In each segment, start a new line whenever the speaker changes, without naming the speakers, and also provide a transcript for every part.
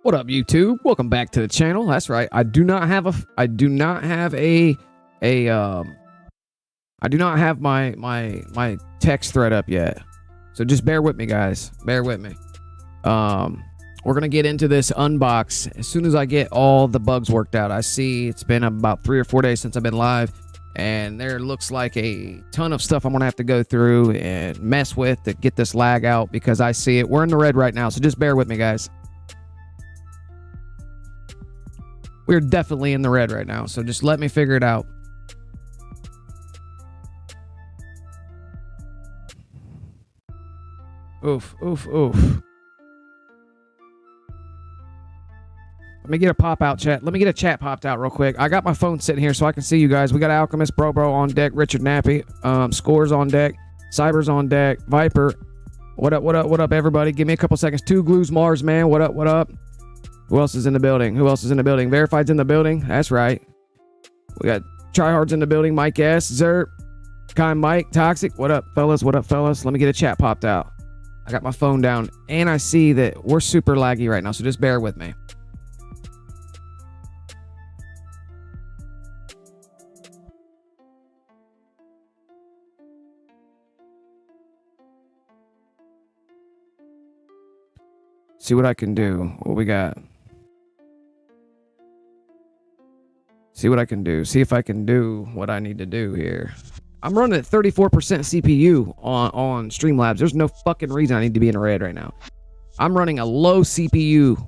What up, YouTube? Welcome back to the channel. That's right. I do not have my text thread up yet. So just bear with me, guys. Bear with me. We're gonna get into this unbox as soon as I get all the bugs worked out. I see it's been about 3 or 4 days since I've been live, and there looks like a ton of stuff I'm gonna have to go through and mess with to get this lag out, because I see it. We're in the red right now, so just bear with me, guys. We're definitely in the red right now, so just let me figure it out. Oof, oof, oof. Let me get a pop out chat. Let me get a chat popped out real quick. I got my phone sitting here so I can see you guys. We got Alchemist, Bro on deck, Richard Nappy, Scores on deck, Cyber's on deck, Viper. What up, what up, what up, everybody? Give me a couple seconds. Two Glues Mars, man. What up, what up? Who else is in the building? Who else is in the building? Verified's in the building. That's right. We got Tryhard's in the building. Mike S. Zerp. Kind Mike. Toxic. What up, fellas? What up, fellas? Let me get a chat popped out. I got my phone down, and I see that we're super laggy right now, so just bear with me. See what I can do. What we got? See what I can do. See if I can do what I need to do here. I'm running at 34% CPU on Streamlabs. There's no fucking reason I need to be in the red right now. I'm running a low CPU.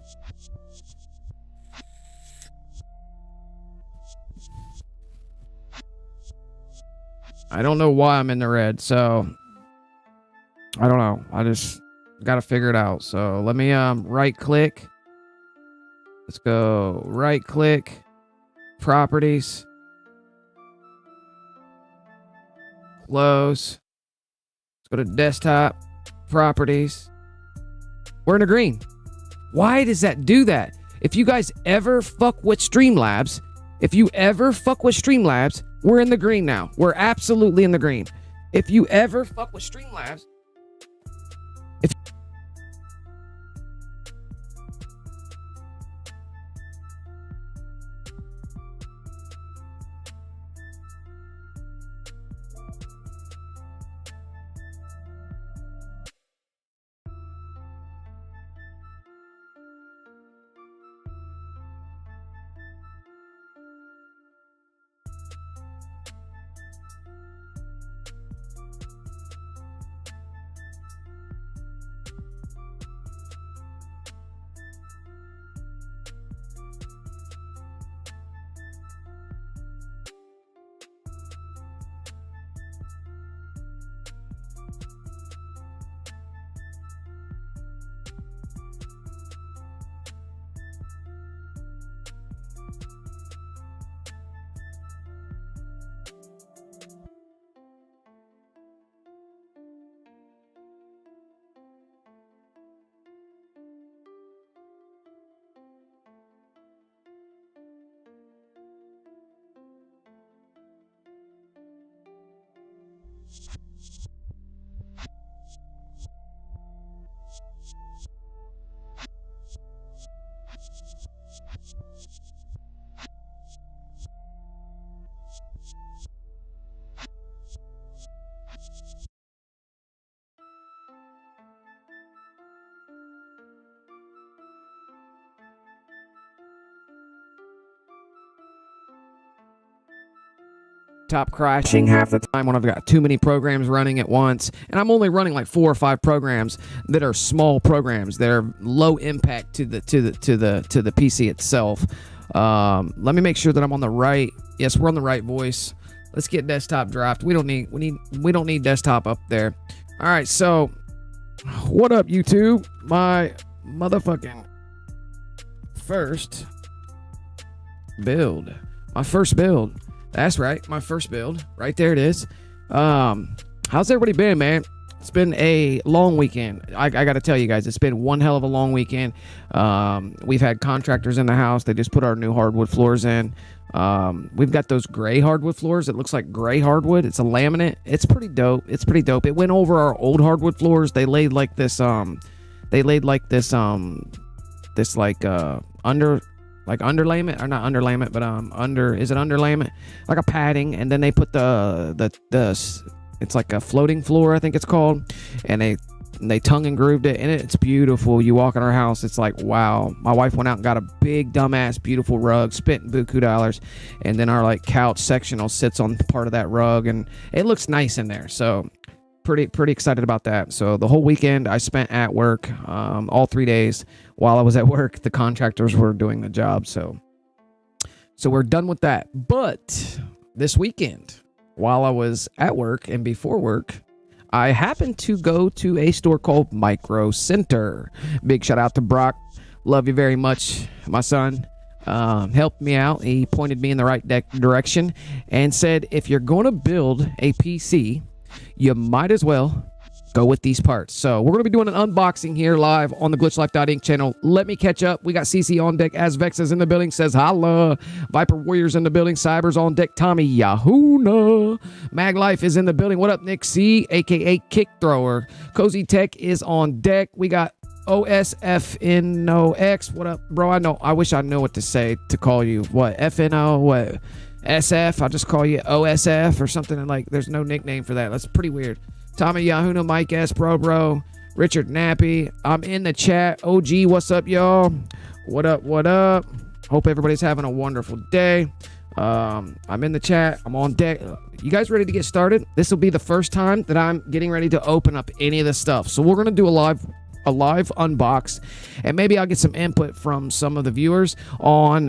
I don't know why I'm in the red, so I don't know. I just got to figure it out. So let me right click. Let's go right click. Properties. Close. Let's go to desktop. Properties. We're in the green. Why does that do that? If you guys ever fuck with Streamlabs, we're in the green now. We're absolutely in the green. If you ever fuck with Streamlabs, top crashing half the time when I've got too many programs running at once, and I'm only running like 4 or 5 programs that are small programs that are low impact to the PC itself. Let me make sure that I'm on the right. Yes, we're on the right voice. Let's get desktop dropped. We don't need desktop up there. All right, so what up, YouTube? My motherfucking first build. My first build. That's right, my first build. Right there it is. How's everybody been, man? It's been a long weekend. I got to tell you guys, it's been one hell of a long weekend. We've had contractors in the house. They just put our new hardwood floors in. We've got those gray hardwood floors. It looks like gray hardwood. It's a laminate. It's pretty dope. It's pretty dope. It went over our old hardwood floors. They laid like this this like underlayment, or not underlayment, but is it underlayment, like a padding, and then they put the it's like a floating floor, I think it's called, and they tongue and grooved it, and it's beautiful. You walk in our house, it's like, wow. My wife went out and got a big dumbass beautiful rug, spent buku dollars, and then our like couch sectional sits on part of that rug, and it looks nice in there. So pretty excited about that. So the whole weekend I spent at work, all 3 days. While I was at work, the contractors were doing the job. So we're done with that. But this weekend, while I was at work and before work, I happened to go to a store called Micro Center. Big shout out to Brock. Love you very much, my son. Helped me out. He pointed me in the right direction and said, if you're going to build a PC, you might as well go with these parts. So we're going to be doing an unboxing here live on the glitchlife.inc channel. Let me catch up. We got CC on deck. Azvex is in the building, says holla. Viper Warriors in the building. Cyber's on deck. Tommy Yahoo. Mag Life is in the building. What up, Nick C, aka Kick Thrower. Cozy Tech is on deck. We got OSFNOX. What up, bro? I wish I knew what to say to call you. What? FNO? What? SF? I'll just call you OSF or something. And like, there's no nickname for that. That's pretty weird. Tommy Yahoo, Mike S, bro. Richard Nappy. I'm in the chat. OG, what's up, y'all? What up? Hope everybody's having a wonderful day. I'm in the chat. I'm on deck. You guys ready to get started? This will be the first time that I'm getting ready to open up any of this stuff. So we're going to do a live unbox, and maybe I'll get some input from some of the viewers on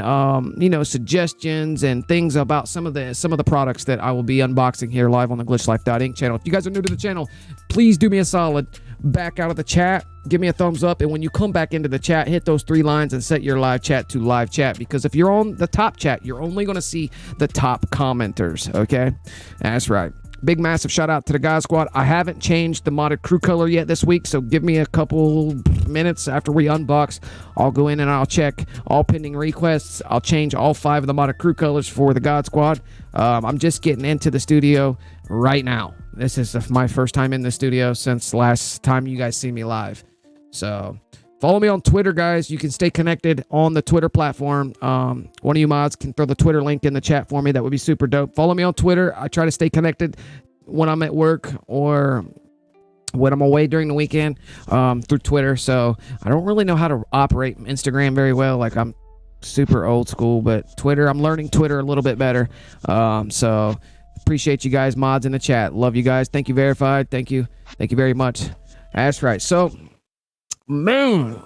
suggestions and things about some of the products that I will be unboxing here live on the glitchlife.inc channel. If you guys are new to the channel, please do me a solid, back out of the chat, give me a thumbs up, and when you come back into the chat, hit those 3 lines and set your live chat to live chat, because if you're on the top chat, you're only going to see the top commenters. Okay, that's right. Big massive shout out to the God Squad. I haven't changed the modded crew color yet this week, so give me a couple minutes after we unbox. I'll go in and I'll check all pending requests. I'll change all 5 of the modded crew colors for the God Squad. I'm just getting into the studio right now. This is my first time in the studio since last time you guys see me live. So follow me on Twitter, guys. You can stay connected on the Twitter platform. One of you mods can throw the Twitter link in the chat for me. That would be super dope. Follow me on Twitter. I try to stay connected when I'm at work or when I'm away during the weekend through Twitter. So I don't really know how to operate Instagram very well. Like, I'm super old school, but Twitter, I'm learning Twitter a little bit better. So appreciate you guys, mods in the chat. Love you guys. Thank you, Verified. Thank you very much. That's right. So, man,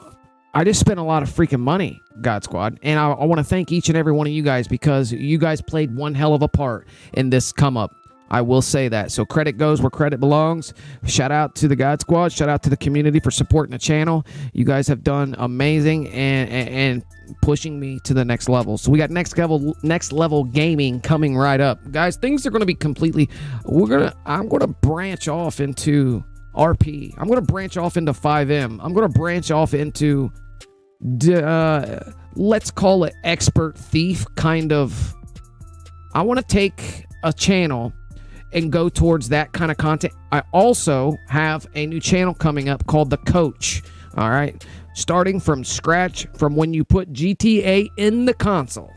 I just spent a lot of freaking money, God Squad, and I want to thank each and every one of you guys, because you guys played one hell of a part in this come up. I will say that. So credit goes where credit belongs. Shout out to the God Squad. Shout out to the community for supporting the channel. You guys have done amazing and pushing me to the next level. So we got next level gaming coming right up, guys. Things are going to be completely. I'm going to branch off into RP. I'm going to branch off into 5M. I'm going to branch off into, let's call it expert thief kind of. I want to take a channel and go towards that kind of content. I also have a new channel coming up called The Coach. All right. Starting from scratch, from when you put GTA in the console.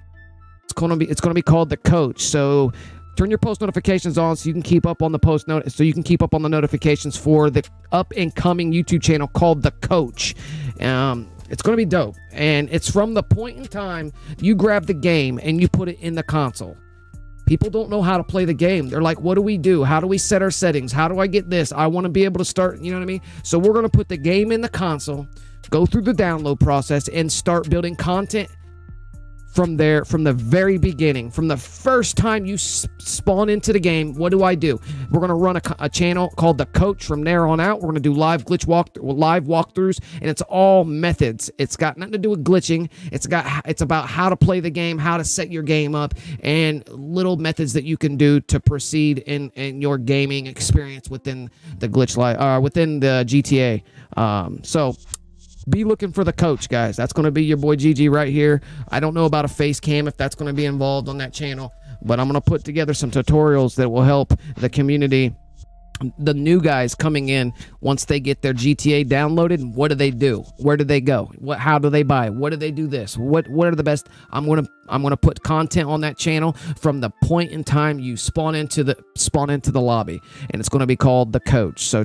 It's going to be called The Coach. So turn your post notifications on so you can keep up on the the notifications for the up and coming YouTube channel called The Coach. It's going to be dope. And it's from the point in time you grab the game and you put it in the console. People don't know how to play the game. They're like, what do we do? How do we set our settings? How do I get this? I want to be able to start, you know what I mean? So we're going to put the game in the console, go through the download process, and start building content from there, from the very beginning, from the first time you spawn into the game. What do? We're going to run a channel called The Coach from there on out. We're going to do live walkthroughs, and it's all methods. It's got nothing to do with glitching. It's about how to play the game, how to set your game up, and little methods that you can do to proceed in your gaming experience within the within the GTA. So be looking for The Coach, guys. That's going to be your boy GG right here. I don't know about a face cam, if that's going to be involved on that channel, but I'm going to put together some tutorials that will help the community the new guys coming in, once they get their GTA downloaded, what do they do? Where do they go? How do they buy? What do they do this? What are the best? I'm gonna put content on that channel from the point in time you spawn into the lobby, and it's gonna be called The Coach. So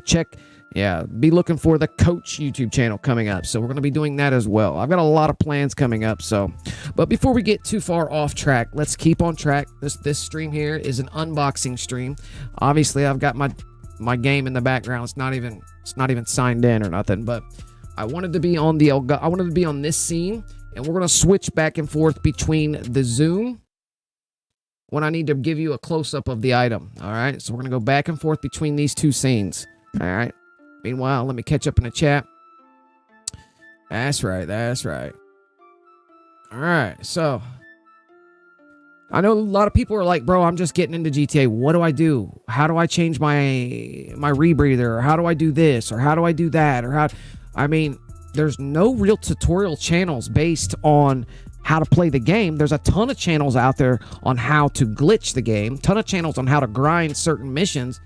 be looking for The Coach YouTube channel coming up. So we're gonna be doing that as well. I've got a lot of plans coming up. But before we get too far off track, let's keep on track. This stream here is an unboxing stream. Obviously, I've got my game in the background. It's not even signed in or nothing, but I wanted to be on this scene, and we're gonna switch back and forth between the zoom when I need to give you a close-up of the item. All right, so we're gonna go back and forth between these two scenes. All right, meanwhile, let me catch up in the chat. That's right. All right, so I know a lot of people are like, bro, I'm just getting into GTA. What do I do? How do I change my rebreather? Or how do I do this? Or how do I do that? There's no real tutorial channels based on how to play the game. There's a ton of channels out there on how to glitch the game, ton of channels on how to grind certain missions,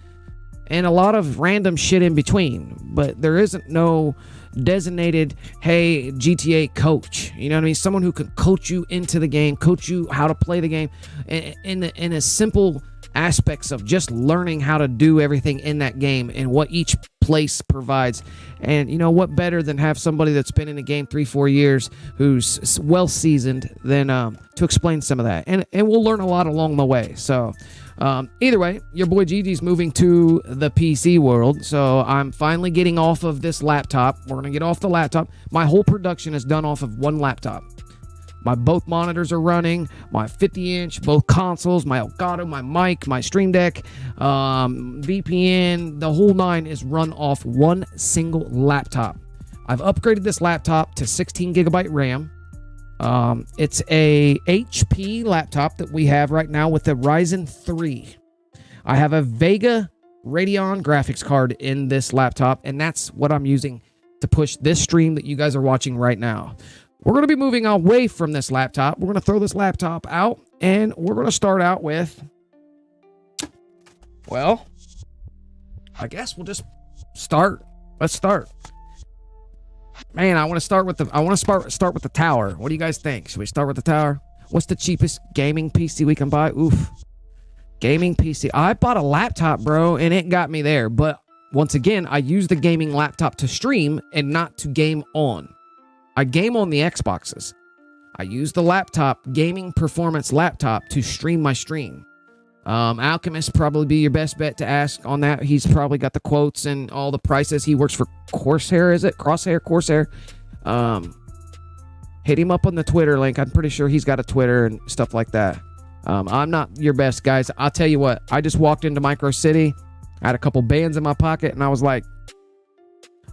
and a lot of random shit in between. But there isn't no designated, hey, GTA coach, you know what I mean? Someone who can coach you into the game, coach you how to play the game in a simple aspects of just learning how to do everything in that game and what each place provides. And you know what better than have somebody that's been in the game 3-4 years who's well seasoned than to explain some of that, and we'll learn a lot along the way. So either way, your boy Gigi's moving to the PC world, so I'm finally getting off of this laptop. We're going to get off the laptop. My whole production is done off of one laptop. Both monitors are running, my 50-inch, both consoles, my Elgato, my mic, my Stream Deck, VPN, the whole nine is run off one single laptop. I've upgraded this laptop to 16 gigabyte RAM. It's a HP laptop that we have right now with the Ryzen 3. I have a Vega Radeon graphics card in this laptop, and that's what I'm using to push this stream that you guys are watching right now. We're going to be moving away from this laptop. We're going to throw this laptop out, and we're going to start out with, well, I guess we'll just start. Let's start. Man, I want to start with the tower. What do you guys think? Should we start with the tower? What's the cheapest gaming PC we can buy? Oof. Gaming PC. I bought a laptop, bro, and it got me there. But once again, I use the gaming laptop to stream and not to game on. I game on the Xboxes. I use the laptop, gaming performance laptop, to stream my stream. Alchemist probably be your best bet to ask on that. He's probably got the quotes and all the prices. He works for Corsair, is it? Corsair. Hit him up on the Twitter link. I'm pretty sure he's got a Twitter and stuff like that. I'm not your best, guys. I'll tell you what. I just walked into Micro City. I had a couple bands in my pocket, and I was like,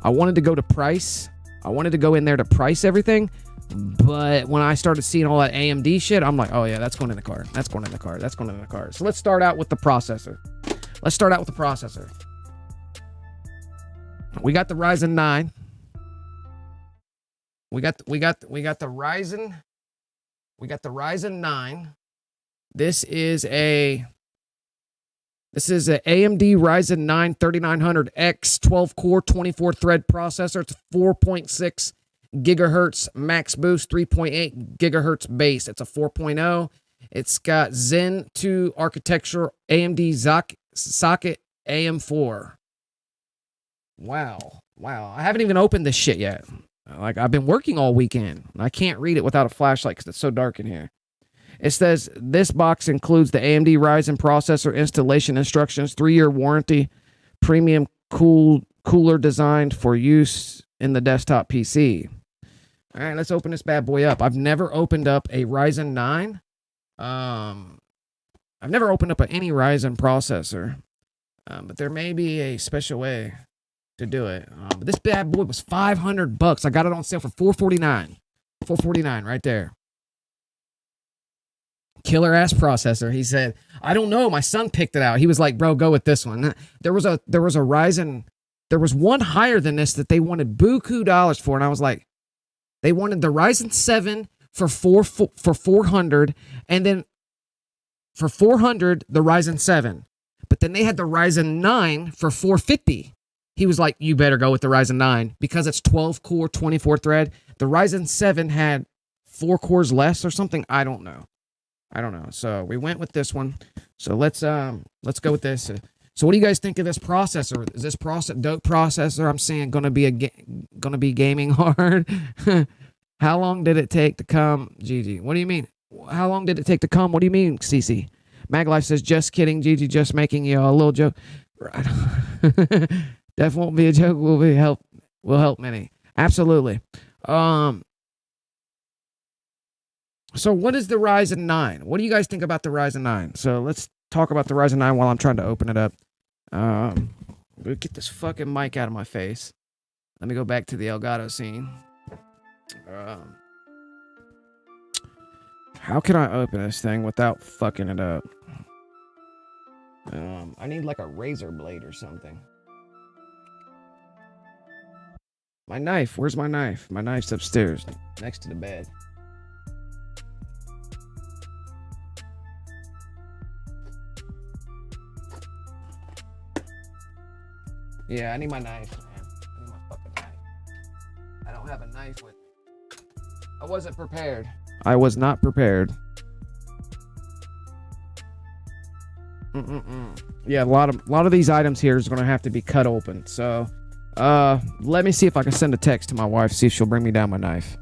I wanted to go to price. I wanted to go in there to price everything, but when I started seeing all that AMD shit, I'm like, oh yeah, that's going in the car. That's going in the car. That's going in the car. So let's start out with the processor. We got the Ryzen 9. We got the Ryzen. We got the Ryzen 9. This is a AMD Ryzen 9 3900X 12-core 24-thread processor. It's 4.6 gigahertz max boost, 3.8 gigahertz base. It's a 4.0. It's got Zen 2 architecture, AMD socket AM4. Wow. I haven't even opened this shit yet. Like, I've been working all weekend. I can't read it without a flashlight because it's so dark in here. It says, this box includes the AMD Ryzen processor installation instructions, 3-year warranty, premium cooler designed for use in the desktop PC. All right, let's open this bad boy up. I've never opened up a Ryzen 9. I've never opened up any Ryzen processor, but there may be a special way to do it. But this bad boy was $500. I got it on sale for $449. $449 right there. Killer ass processor. He said, I don't know. My son picked it out. He was like, bro, go with this one. There was a Ryzen. There was one higher than this that they wanted buku dollars for. And I was like, they wanted the Ryzen 7 for 400. And then for 400, the Ryzen 7. But But then they had the Ryzen 9 for $450. He was like, you better go with the Ryzen 9 because it's 12 core, 24 thread. The Ryzen 7 had 4 cores less or something. I don't know. So we went with this one. So let's go with this. So what do you guys think of this processor? Is this dope processor? I'm saying gonna be gaming hard. How long did it take to come? GG. What do you mean? How long did it take to come? What do you mean, CC? Maglife says, just kidding, GG, just making you a little joke. Right. That won't be a joke. Will help many. Absolutely. So what is the Ryzen 9? What do you guys think about the Ryzen 9? So let's talk about the Ryzen 9 while I'm trying to open it up. Get this fucking mic out of my face. Let me go back to the Elgato scene. How can I open this thing without fucking it up? I need like a razor blade or something. My knife. Where's my knife? My knife's upstairs, next to the bed. Yeah, I need my knife, man. I need my fucking knife. I don't have a knife with me. I wasn't prepared. I was not prepared. Yeah, a lot of these items here is going to have to be cut open. So, let me see if I can send a text to my wife, see if she'll bring me down my knife.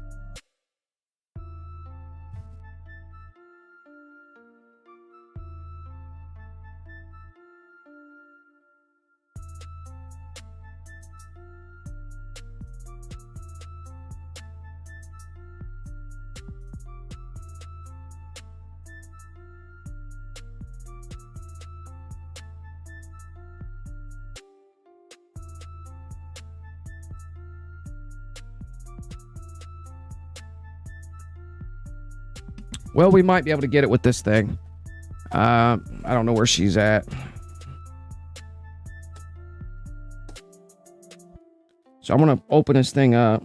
Well, we might be able to get it with this thing. I don't know where she's at. So I'm going to open this thing up.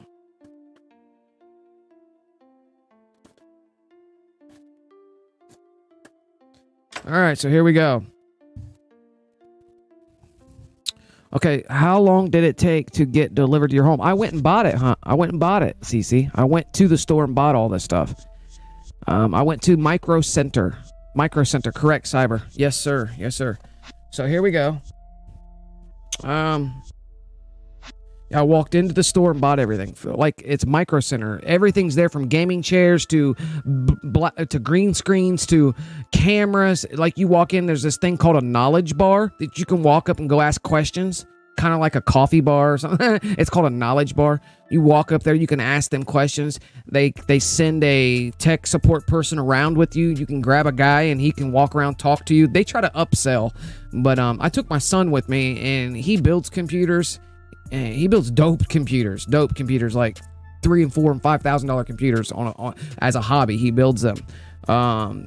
All right, so here we go. Okay, how long did it take to get delivered to your home? I went and bought it, huh? I went and bought it, CC. I went to the store and bought all this stuff. I went to Micro Center. Micro Center, correct, Cyber. Yes, sir. Yes, sir. So here we go. I walked into the store and bought everything. Like, it's Micro Center. Everything's there, from gaming chairs to green screens to cameras. Like, you walk in, there's this thing called a knowledge bar that you can walk up and go ask questions. Kind of like a coffee bar or something. It's called a knowledge bar. You walk up there, you can ask them questions. They send a tech support person around with you. You can grab a guy and he can walk around, talk to you. They try to upsell, but I took my son with me, and he builds computers. And he builds dope computers, like $3,000 and $4,000 and $5,000 computers on as a hobby. He builds them.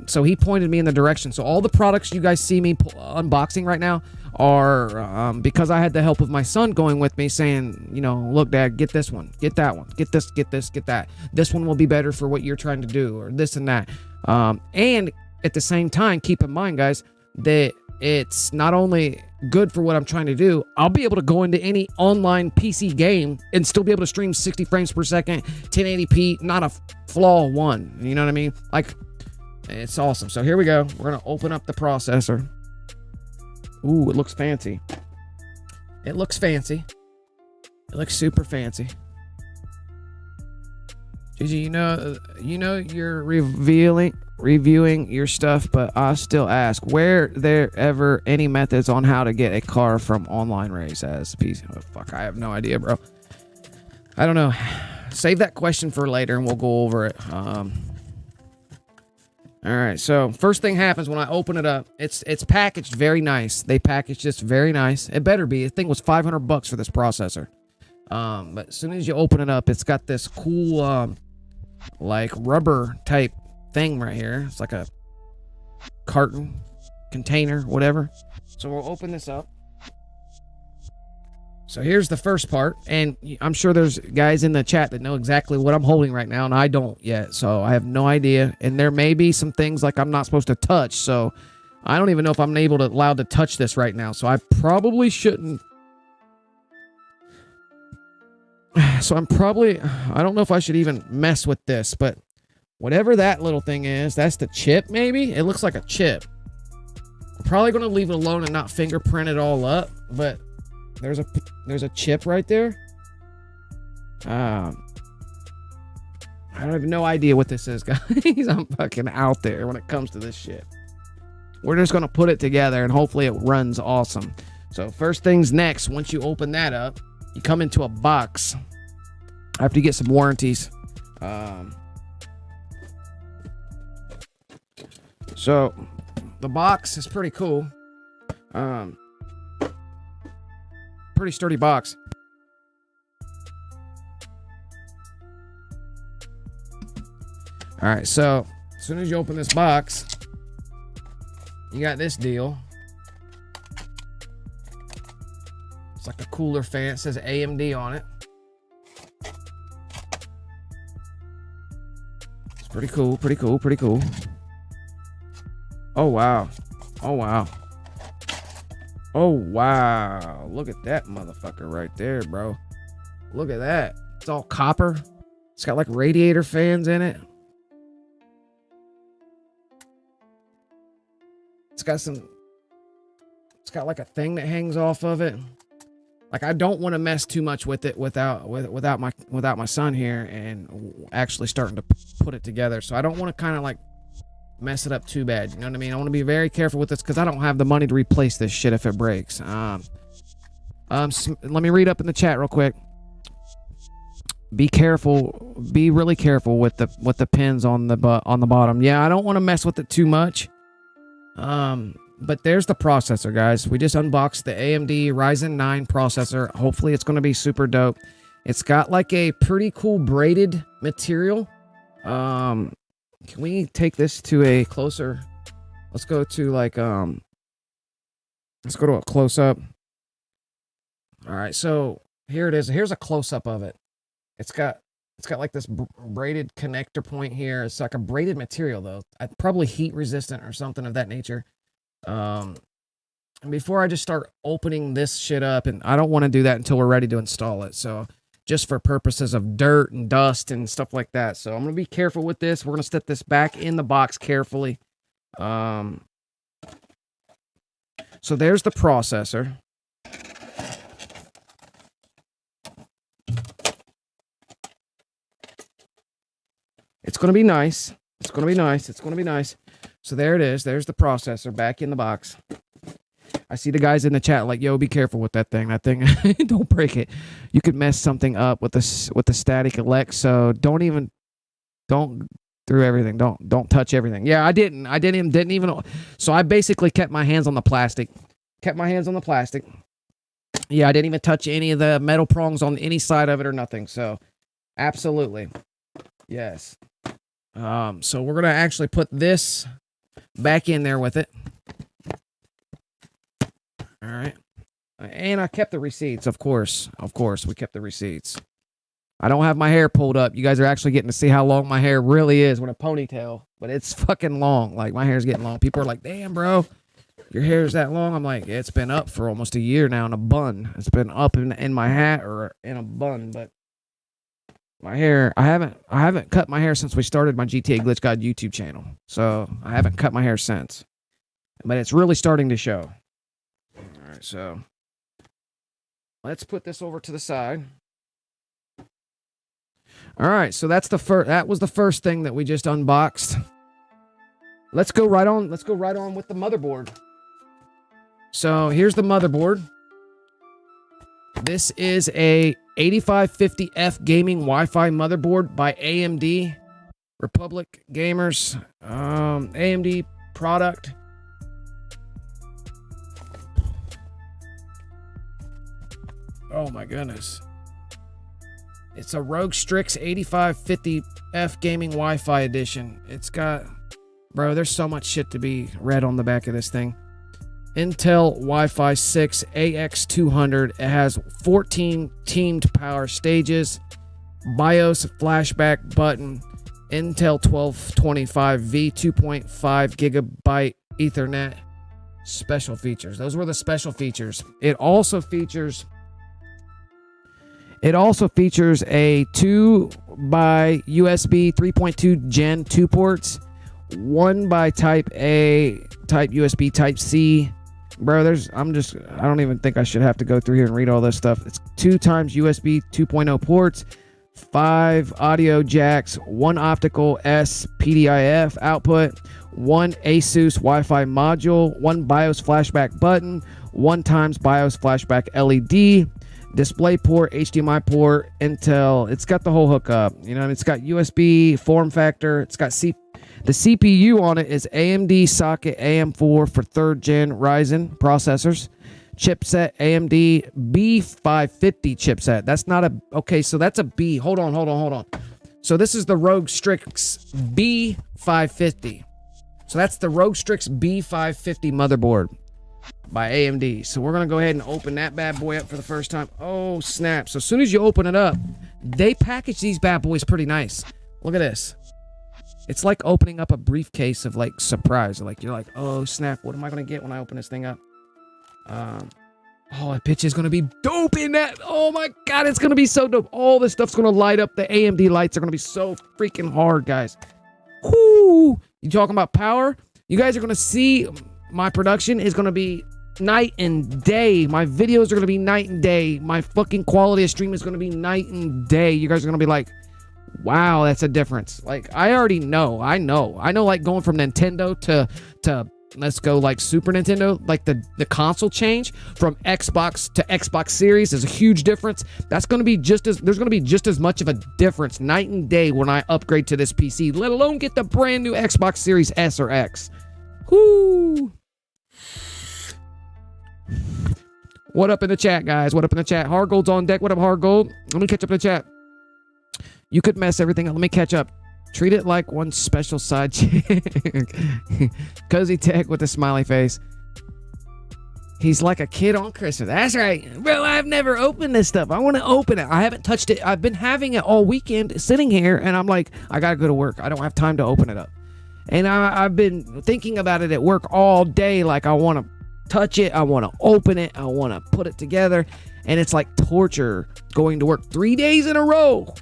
So he pointed me in the direction. So all the products you guys see me unboxing right now are because I had the help of my son going with me, saying, you know, look, Dad, get this one, get that one, get this, get this, get that. This one will be better for what you're trying to do, or this and that. And at the same time, keep in mind, guys, that it's not only good for what I'm trying to do, I'll be able to go into any online PC game and still be able to stream 60 frames per second, 1080p, not a flaw one. You know what I mean? Like, it's awesome. So here we go. We're going to open up the processor. Ooh, it looks fancy. It looks fancy. It looks super fancy. Gigi, you know you're reviewing your stuff, but I still ask, were there ever any methods on how to get a car from online race as PC? Oh, fuck, I have no idea, bro. I don't know. Save that question for later and we'll go over it. All right, so first thing happens when I open it up. It's packaged very nice. They packaged this very nice. It better be. The thing was $500 for this processor. But as soon as you open it up, it's got this cool like rubber type thing right here. It's like a carton, container, whatever. So we'll open this up. So here's the first part, and I'm sure there's guys in the chat that know exactly what I'm holding right now, and I don't yet, so I have no idea. And there may be some things like I'm not supposed to touch, so I don't even know if I'm allowed to touch this right now, so I probably shouldn't. So I don't know if I should even mess with this, but whatever that little thing is, that's the chip maybe? It looks like a chip. I'm probably going to leave it alone and not fingerprint it all up, but there's a chip right there. I have no idea what this is, guys. I'm fucking out there when it comes to this shit. We're just going to put it together and hopefully it runs awesome. So first things next, once you open that up, you come into a box after you get some warranties. So the box is pretty cool. Pretty sturdy box. All right, so as soon as you open this box, you got this deal. It's like a cooler fan. It says AMD on it. It's pretty cool, pretty cool, pretty cool. Oh, wow. Oh, wow. Oh, wow. Look at that motherfucker right there, bro. Look at that. It's all copper. It's got like radiator fans in it. It's got like a thing that hangs off of it. Like, I don't want to mess too much with it without my son here and actually starting to put it together. So I don't want to kind of like mess it up too bad. You know what I mean? I want to be very careful with this because I don't have the money to replace this shit if it breaks. Let me read up in the chat real quick. Be careful. Be really careful with the pins on the bottom. Yeah, I don't want to mess with it too much. But there's the processor, guys. We just unboxed the AMD Ryzen 9 processor. Hopefully it's going to be super dope. It's got like a pretty cool braided material. Can we take this to a closer? Let's go to like let's go to a close up. All right, so here it is. Here's a close up of it. It's got like this braided connector point here. It's like a braided material though. Probably heat resistant or something of that nature. And before I just start opening this shit up, and I don't want to do that until we're ready to install it. So just for purposes of dirt and dust and stuff like that. So I'm going to be careful with this. We're going to set this back in the box carefully. So there's the processor. It's going to be nice. It's going to be nice. It's going to be nice. So there it is. There's the processor back in the box. I see the guys in the chat like, yo, be careful with that thing. That thing, don't break it. You could mess something up with the static elect. So don't through everything. Don't touch everything. Yeah, I didn't even. So I basically kept my hands on the plastic. Yeah, I didn't even touch any of the metal prongs on any side of it or nothing. So absolutely. Yes. So we're going to actually put this back in there with it. All right. And I kept the receipts, of course. Of course, we kept the receipts. I don't have my hair pulled up. You guys are actually getting to see how long my hair really is with a ponytail. But it's fucking long. Like, my hair's getting long. People are like, damn, bro, your hair's that long? I'm like, it's been up for almost a year now in a bun. It's been up in my hat or in a bun, but my hair, I haven't cut my hair since we started my GTA Glitch God YouTube channel. So I haven't cut my hair since. But it's really starting to show. All right, so let's put this over to the side. All right, so that was the first thing that we just unboxed. Let's go right on with the motherboard. So here's the motherboard. This is a 8550F gaming Wi-Fi motherboard by AMD. Republic Gamers. AMD product. Oh my goodness. It's a Rogue Strix 8550F gaming Wi-Fi edition. It's got, bro, there's so much shit to be read on the back of this thing. Intel Wi-Fi 6 AX200. It has 14 teamed power stages. BIOS flashback button. Intel 1225V 2.5 gigabyte Ethernet. Special features. Those were the special features. It also features a 2 by USB 3.2 Gen 2 ports, 1 by Type A, Type USB, Type C. Bro, I don't even think I should have to go through here and read all this stuff. It's 2 times USB 2.0 ports, 5 audio jacks, 1 optical S PDIF output, 1 ASUS Wi-Fi module, 1 BIOS flashback button, 1 times BIOS flashback LED, display port, HDMI port, Intel. It's got the whole hookup. You know, it's got USB form factor. It's got the CPU on it is AMD socket AM4 for 3rd gen Ryzen processors. Chipset AMD B550 chipset. That's not a... Okay, so that's a B. Hold on. So this is the ROG Strix B550. So that's the ROG Strix B550 motherboard by AMD. So we're going to go ahead and open that bad boy up for the first time. Oh, snap. So as soon as you open it up, they package these bad boys pretty nice. Look at this. It's like opening up a briefcase of, like, surprise. Like, you're like, oh, snap. What am I going to get when I open this thing up? Oh, that pitch is going to be dope in that. Oh, my God. It's going to be so dope. All this stuff's going to light up. The AMD lights are going to be so freaking hard, guys. Whoo! You talking about power? You guys are going to see my production is going to be night and day. My videos are going to be night and day. My fucking quality of stream is going to be night and day. You guys are going to be like, wow, that's a difference. Like, I already know. I know, like, going from Nintendo to let's go, like, Super Nintendo, like, the console change from Xbox to Xbox Series is a huge difference. There's going to be just as much of a difference night and day when I upgrade to this PC, let alone get the brand new Xbox Series S or X. Whoo! What up in the chat, guys? What up in the chat? Hard Gold's on deck. What up, Hard Gold? Let me catch up in the chat. You could mess everything up. Let me catch up. Treat it like one special side chick. Cozy Tech with a smiley face. He's like a kid on Christmas. That's right. Bro, I've never opened this stuff. I want to open it. I haven't touched it. I've been having it all weekend sitting here, and I'm like, I got to go to work. I don't have time to open it up. And I've been thinking about it at work all day. Like, I want to touch it. I want to open it. I want to put it together. And it's like torture going to work 3 days in a row.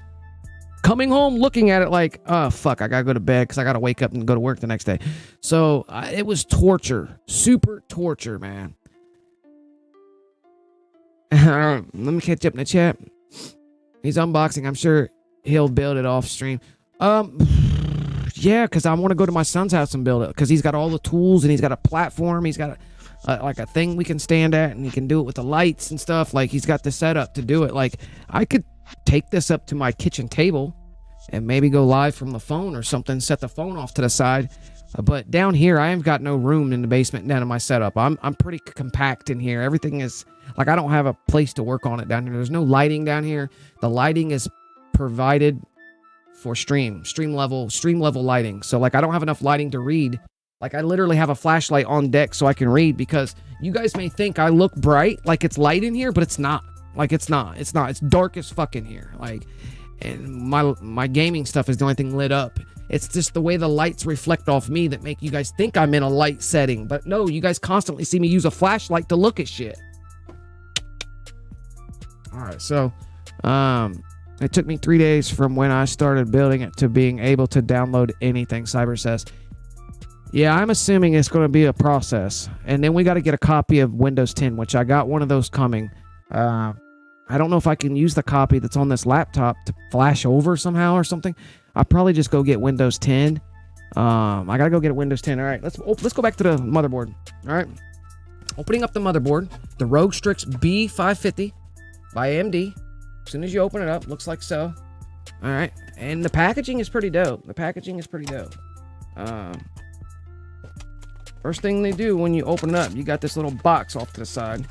Coming home, looking at it like, oh, fuck, I got to go to bed because I got to wake up and go to work the next day. So it was torture. Super torture, man. Let me catch up in the chat. He's unboxing. I'm sure he'll build it off stream. Yeah, because I want to go to my son's house and build it because he's got all the tools and he's got a platform. He's got like a thing we can stand at, and he can do it with the lights and stuff. Like, he's got the setup to do it. Like, I could take this up to my kitchen table and maybe go live from the phone or something, set the phone off to the side. But down here, I have got no room in the basement down in my setup. I'm pretty compact in here. Everything is like, I don't have a place to work on it down here. There's no lighting down here. The lighting is provided for stream level lighting. So, like, I don't have enough lighting to read. Like, I literally have a flashlight on deck so I can read, because you guys may think I look bright, like it's light in here, but it's not. Like, it's not. It's dark as fuck in here. Like, and my gaming stuff is the only thing lit up. It's just the way the lights reflect off me that make you guys think I'm in a light setting. But no, you guys constantly see me use a flashlight to look at shit. All right, so it took me 3 days from when I started building it to being able to download anything, Cyber says. Yeah, I'm assuming it's going to be a process. And then we got to get a copy of Windows 10, which I got one of those coming. I don't know if I can use the copy that's on this laptop to flash over somehow or something. I'll probably just go get Windows 10. I got to go get Windows 10. All right, let's go back to the motherboard. All right. Opening up the motherboard, the ROG Strix B550 by AMD. As soon as you open it up, looks like so. All right. And the packaging is pretty dope. First thing they do when you open it up, you got this little box off to the side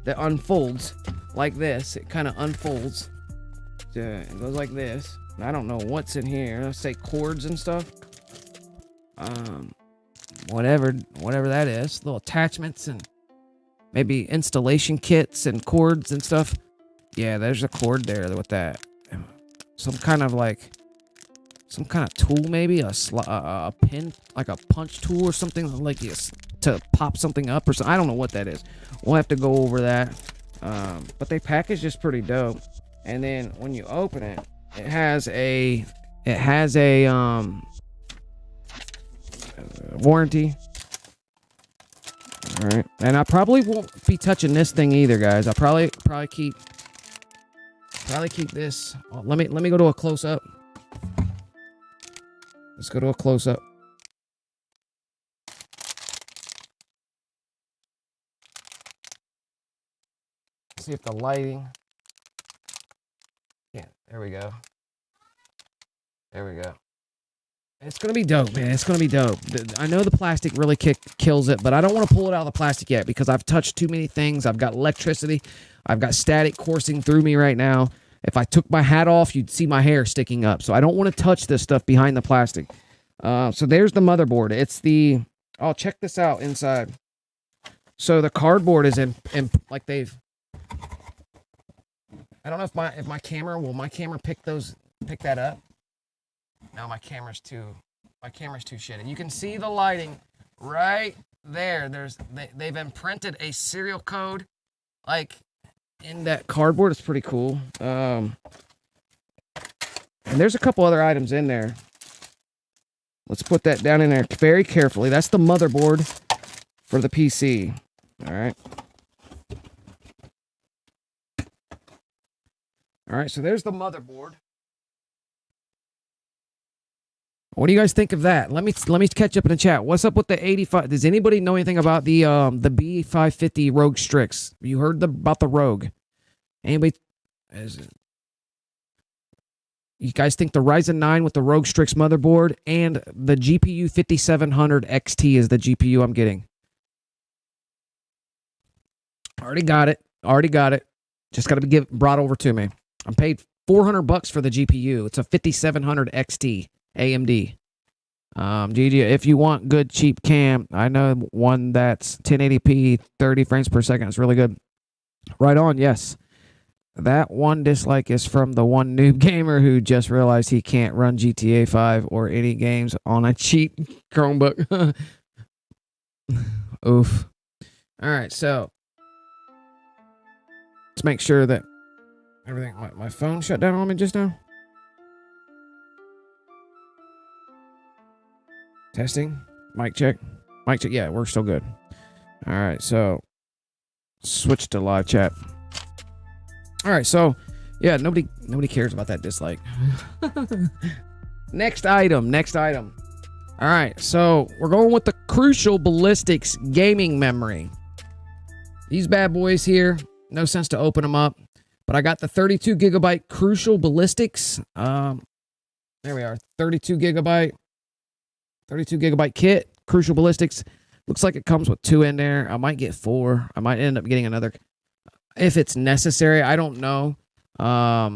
that unfolds like this. It kind of unfolds. It goes like this. I don't know what's in here. Let's say cords and stuff. Whatever that is. Little attachments and maybe installation kits and cords and stuff. Yeah, there's a cord there with that. Some kind of tool, maybe a pin, like a punch tool or something, like this to pop something up or something. I don't know what that is. We'll have to go over that. But they package just pretty dope. And then when you open it, it has a warranty. All right, and I probably won't be touching this thing either, guys. I'll probably keep this. Oh, let me go to a close up. Let's go to a close up. See if the lighting. Yeah, there we go. There we go. It's going to be dope, man. It's going to be dope. I know the plastic really kills it, but I don't want to pull it out of the plastic yet because I've touched too many things. I've got electricity. I've got static coursing through me right now. If I took my hat off, you'd see my hair sticking up. So I don't want to touch this stuff behind the plastic. So there's the motherboard. It's the... Oh, check this out inside. So the cardboard is in like they've... I don't know if my camera... Will my camera pick that up? No, my camera's too shitty. You can see the lighting right there. They've imprinted a serial code like in that cardboard. It's pretty cool. And there's a couple other items in there. Let's put that down in there very carefully. That's the motherboard for the PC. All right. All right, so there's the motherboard. What do you guys think of that? Let me catch up in the chat. What's up with the 85? Does anybody know anything about the B550 Rogue Strix? You heard about the Rogue? Anybody? You guys think the Ryzen 9 with the Rogue Strix motherboard and the GPU 5700 XT is the GPU I'm getting? Already got it. Just got to be brought over to me. I'm paid $400 for the GPU. It's a 5700 XT. AMD. GG, if you want good cheap cam, I know one that's 1080p 30 frames per second. It's really good. Right on, yes. That one dislike is from the one noob gamer who just realized he can't run GTA 5 or any games on a cheap Chromebook. Oof. Alright, so let's make sure that everything... My phone shut down on me just now. Testing. Mic check. Yeah, we're still good. All right, so switch to live chat. All right, so yeah, nobody cares about that dislike. Next item. All right, so we're going with the Crucial Ballistics gaming memory. These bad boys here, no sense to open them up, but I got the 32 gigabyte Crucial Ballistics. There we are, 32 gigabyte kit, Crucial Ballistics. Looks like it comes with 2 in there. I might get 4. I might end up getting another if it's necessary. I don't know. I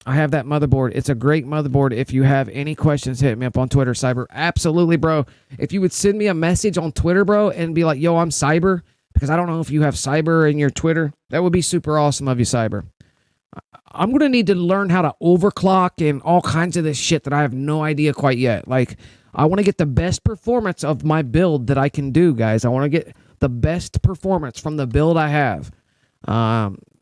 have that motherboard. It's a great motherboard. If you have any questions, hit me up on Twitter, Cyber. Absolutely, bro. If you would send me a message on Twitter, bro, and be like, yo, I'm Cyber, because I don't know if you have Cyber in your Twitter. That would be super awesome of you, Cyber. I'm going to need to learn how to overclock and all kinds of this shit that I have no idea quite yet. Like, I want to get the best performance of my build that I can do, guys. I want to get the best performance from the build I have.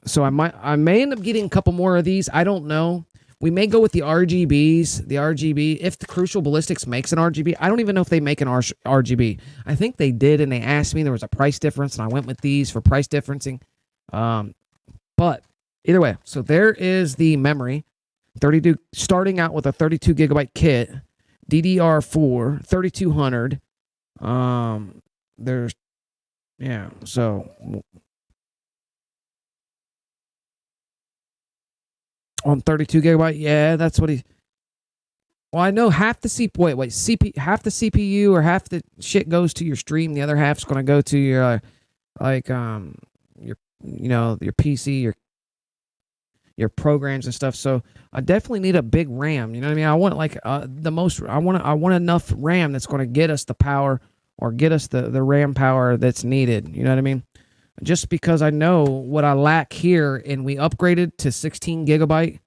So I may end up getting a couple more of these. I don't know. We may go with the RGBs. The RGB, if the Crucial Ballistics makes an RGB. I don't even know if they make an RGB. I think they did, and they asked me. There was a price difference, and I went with these for price differencing. But either way, so there is the memory. 32, starting out with a 32 gigabyte kit. DDR4 3200. There's, yeah, so on 32 gigabyte, yeah, that's what he. Well, I know half the half the CPU or half the shit goes to your stream. The other half's going to go to your your PC, your programs and stuff. So I definitely need a big RAM. You know what I mean? I want like I want enough RAM that's going to get us the power or get us the RAM power that's needed. You know what I mean? Just because I know what I lack here, and we upgraded to 16 gigabyte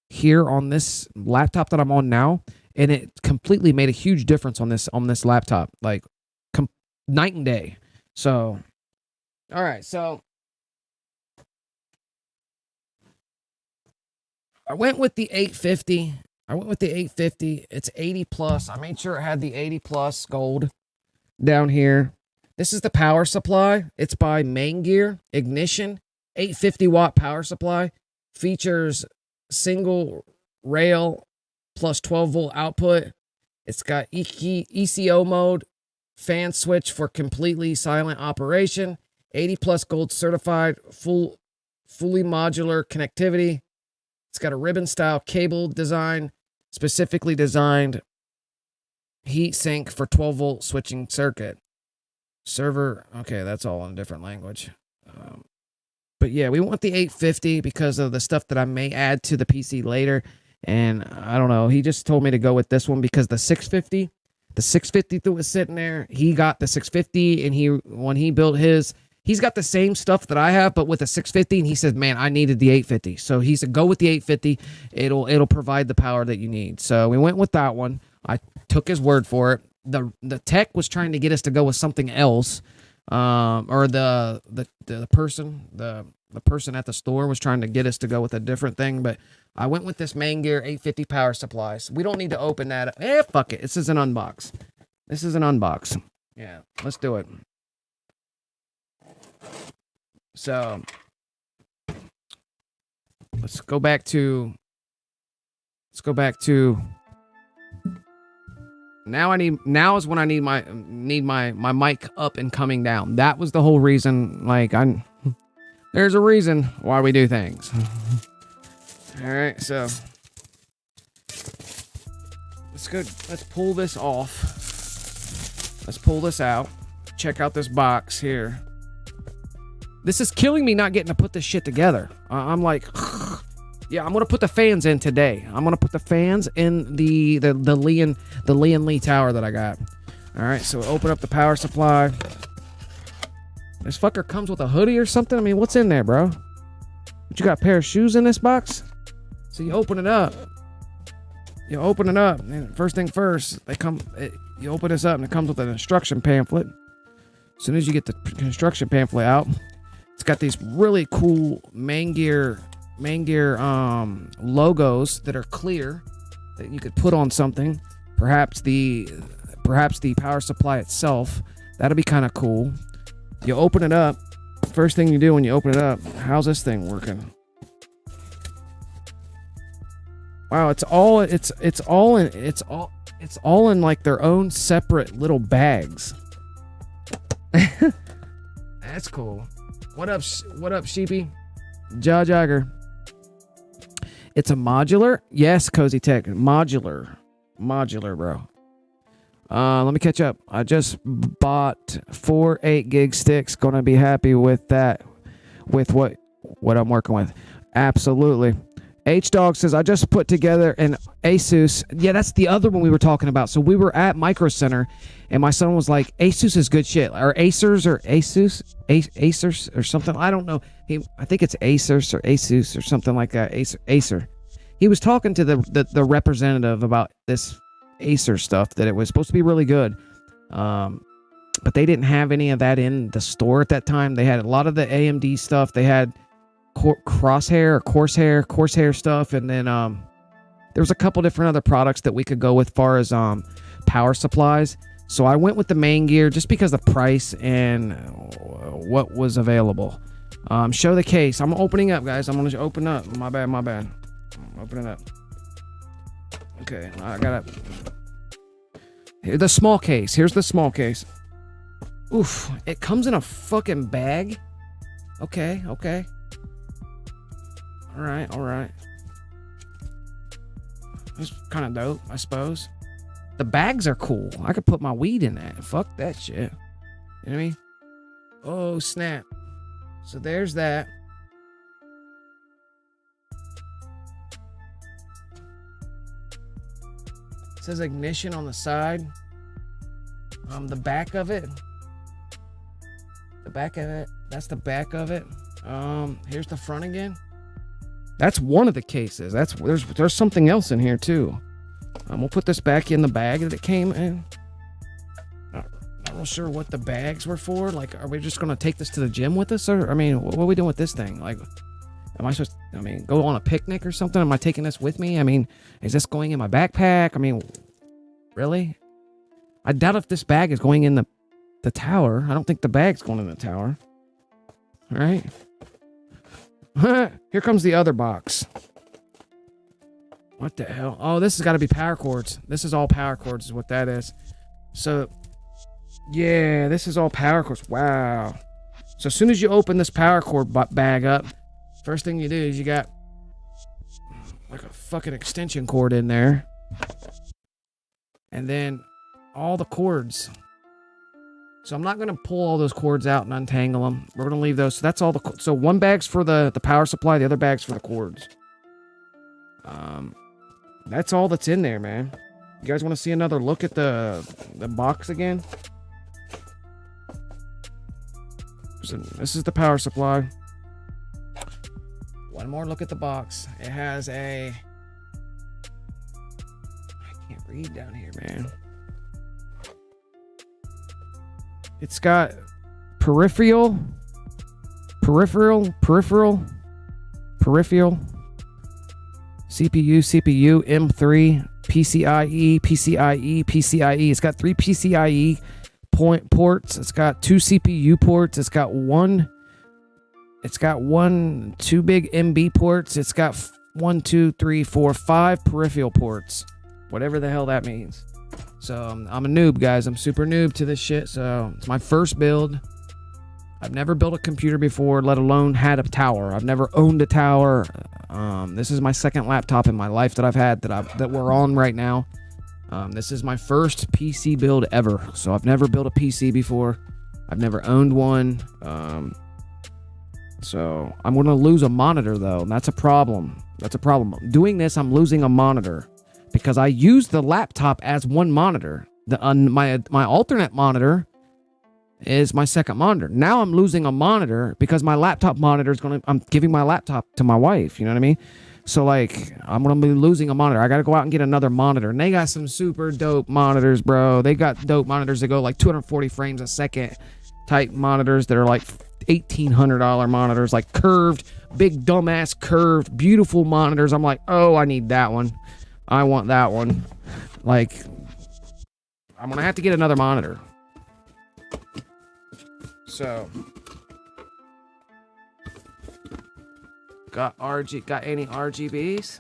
here on this laptop that I'm on now, and it completely made a huge difference on this laptop. Like night and day. So, all right. So I went with the 850. It's 80 plus. I made sure it had the 80 plus gold down here. This is the power supply. It's by MAINGEAR Ignition. 850 watt power supply. Features single rail plus 12 volt output. It's got ECO mode, fan switch for completely silent operation, 80 plus gold certified, fully modular connectivity. It's got a ribbon style cable design, specifically designed heat sink for 12 volt switching circuit. Server, okay, that's all in a different language. But yeah, we want the 850 because of the stuff that I may add to the PC later. And I don't know, he just told me to go with this one because the 650 that was sitting there, he got the 650, and when he built his, he's got the same stuff that I have, but with a 650, and he said, man, I needed the 850. So he said, go with the 850. It'll provide the power that you need. So we went with that one. I took his word for it. The tech was trying to get us to go with something else. Or the person at the store was trying to get us to go with a different thing, but I went with this MAINGEAR 850 power supplies. We don't need to open that up. Fuck it. This is an unbox. Yeah, let's do it. So let's go back to now is when I need my mic up and coming down. That was the whole reason. Like, there's a reason why we do things. All right, so let's pull this off. Let's pull this out. Check out this box here. This is killing me not getting to put this shit together. I'm like, yeah, I'm gonna put the fans in today. I'm gonna put the fans in the LIAN Lee tower that I got. All right, so open up the power supply. This fucker comes with a hoodie or something. I mean, what's in there, bro? But you got a pair of shoes in this box? So you open it up. And first thing first, you open this up and it comes with an instruction pamphlet. As soon as you get the construction pamphlet out, it's got these really cool MAINGEAR logos that are clear that you could put on something. Perhaps the power supply itself. That'll be kind of cool. You open it up. First thing you do when you open it up, how's this thing working? Wow, it's all in like their own separate little bags. That's cool. What up, Sheepy? Jagger. It's a modular. Yes, Cozy Tech. Modular, bro. Let me catch up. I just bought 4 8 gig sticks. Gonna be happy with that. With what I'm working with. Absolutely. H-Dog says, I just put together an Asus. Yeah, that's the other one we were talking about. So we were at Micro Center, and my son was like, Asus is good shit. Or Acers or Acers or something. I don't know. I think it's Acers or Asus or something like that. Acer. He was talking to the representative about this Acer stuff, that it was supposed to be really good. But they didn't have any of that in the store at that time. They had a lot of the AMD stuff. They had Corsair stuff, and then there was a couple different other products that we could go with far as power supplies. So I went with the MAINGEAR just because of the price and what was available. Show the case. I'm opening up, guys. I'm gonna open up. My bad. I'm opening up. Okay, I got it. The small case. Here's the small case. Oof, it comes in a fucking bag. Okay. All right. It's kind of dope, I suppose. The bags are cool. I could put my weed in that. Fuck that shit. You know what I mean? Oh, snap. So there's that. It says ignition on the side. The back of it. That's the back of it. Here's the front again. That's one of the cases. There's something else in here too. We'll put this back in the bag that it came in. Not real sure what the bags were for. Like, are we just gonna take this to the gym with us, or I mean, what are we doing with this thing? Like, am I supposed to, I mean, go on a picnic or something? Am I taking this with me? I mean, is this going in my backpack? I mean, really? I doubt if this bag is going in the tower. I don't think the bag's going in the tower. All right. Here comes the other box. What the hell? Oh, this has got to be power cords. This is all power cords is what that is. So, yeah, this is all power cords. Wow. So as soon as you open this power cord bag up, first thing you do is you got like a fucking extension cord in there. And then all the cords. So I'm not going to pull all those cords out and untangle them. We're going to leave those. So that's all the... So one bag's for the power supply. The other bag's for the cords. That's all that's in there, man. You guys want to see another look at the box again? So this is the power supply. One more look at the box. It has a... I can't read down here, man. It's got peripheral, CPU, M3, PCIe. It's got 3 PCIe ports. It's got 2 CPU ports. It's got one 2 big MB ports. It's got 5 peripheral ports. Whatever the hell that means. So I'm a noob, guys. I'm super noob to this shit. So it's my first build. I've never built a computer before, let alone had a tower. I've never owned a tower. This is my second laptop in my life that I've had that we're on right now. This is my first PC build ever. So I've never built a PC before. I've never owned one. So I'm going to lose a monitor though. And that's a problem. That's a problem. Doing this, I'm losing a monitor because I use the laptop as one monitor. My alternate monitor is my second monitor. Now I'm losing a monitor because my laptop monitor is I'm giving my laptop to my wife. You know what I mean? So like, I'm going to be losing a monitor. I got to go out and get another monitor. And they got some super dope monitors, bro. They got dope monitors that go like 240 frames a second type monitors that are like $1,800 monitors, like curved, big dumbass curved, beautiful monitors. I'm like, oh, I need that one. I want that one. Like, I'm going to have to get another monitor. So, got any RGBs?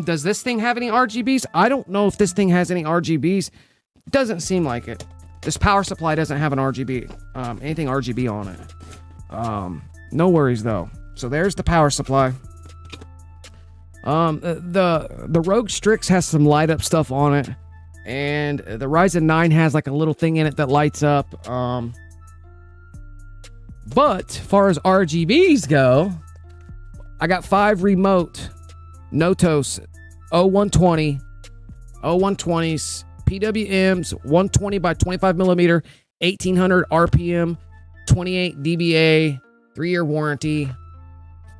Does this thing have any RGBs? I don't know if this thing has any RGBs. Doesn't seem like it. This power supply doesn't have an RGB, anything RGB on it. No worries though. So there's the power supply. The Rogue Strix has some light up stuff on it. And the Ryzen 9 has like a little thing in it that lights up. But as far as RGBs go, I got 5 remote Notos 0120s, PWMs, 120 by 25 millimeter, 1800 RPM, 28 dBA, 3-year warranty,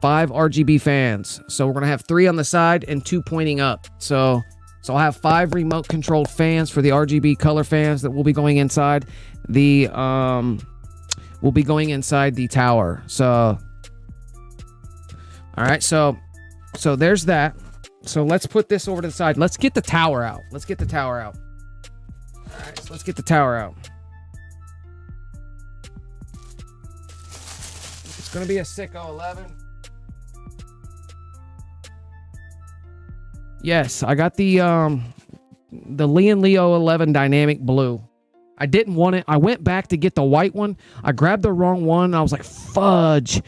5 RGB fans. So we're going to have 3 on the side and 2 pointing up. So I'll have 5 remote controlled fans for the RGB color fans that will be going inside the tower. So all right, so there's that. So let's put this over to the side. Let's get the tower out. All right, so let's get the tower out. It's gonna be a Sicko 11. Yes, I got the LIAN Leo 11 dynamic blue. I didn't want it. I went back to get the white one. I grabbed the wrong one. I was like, fudge.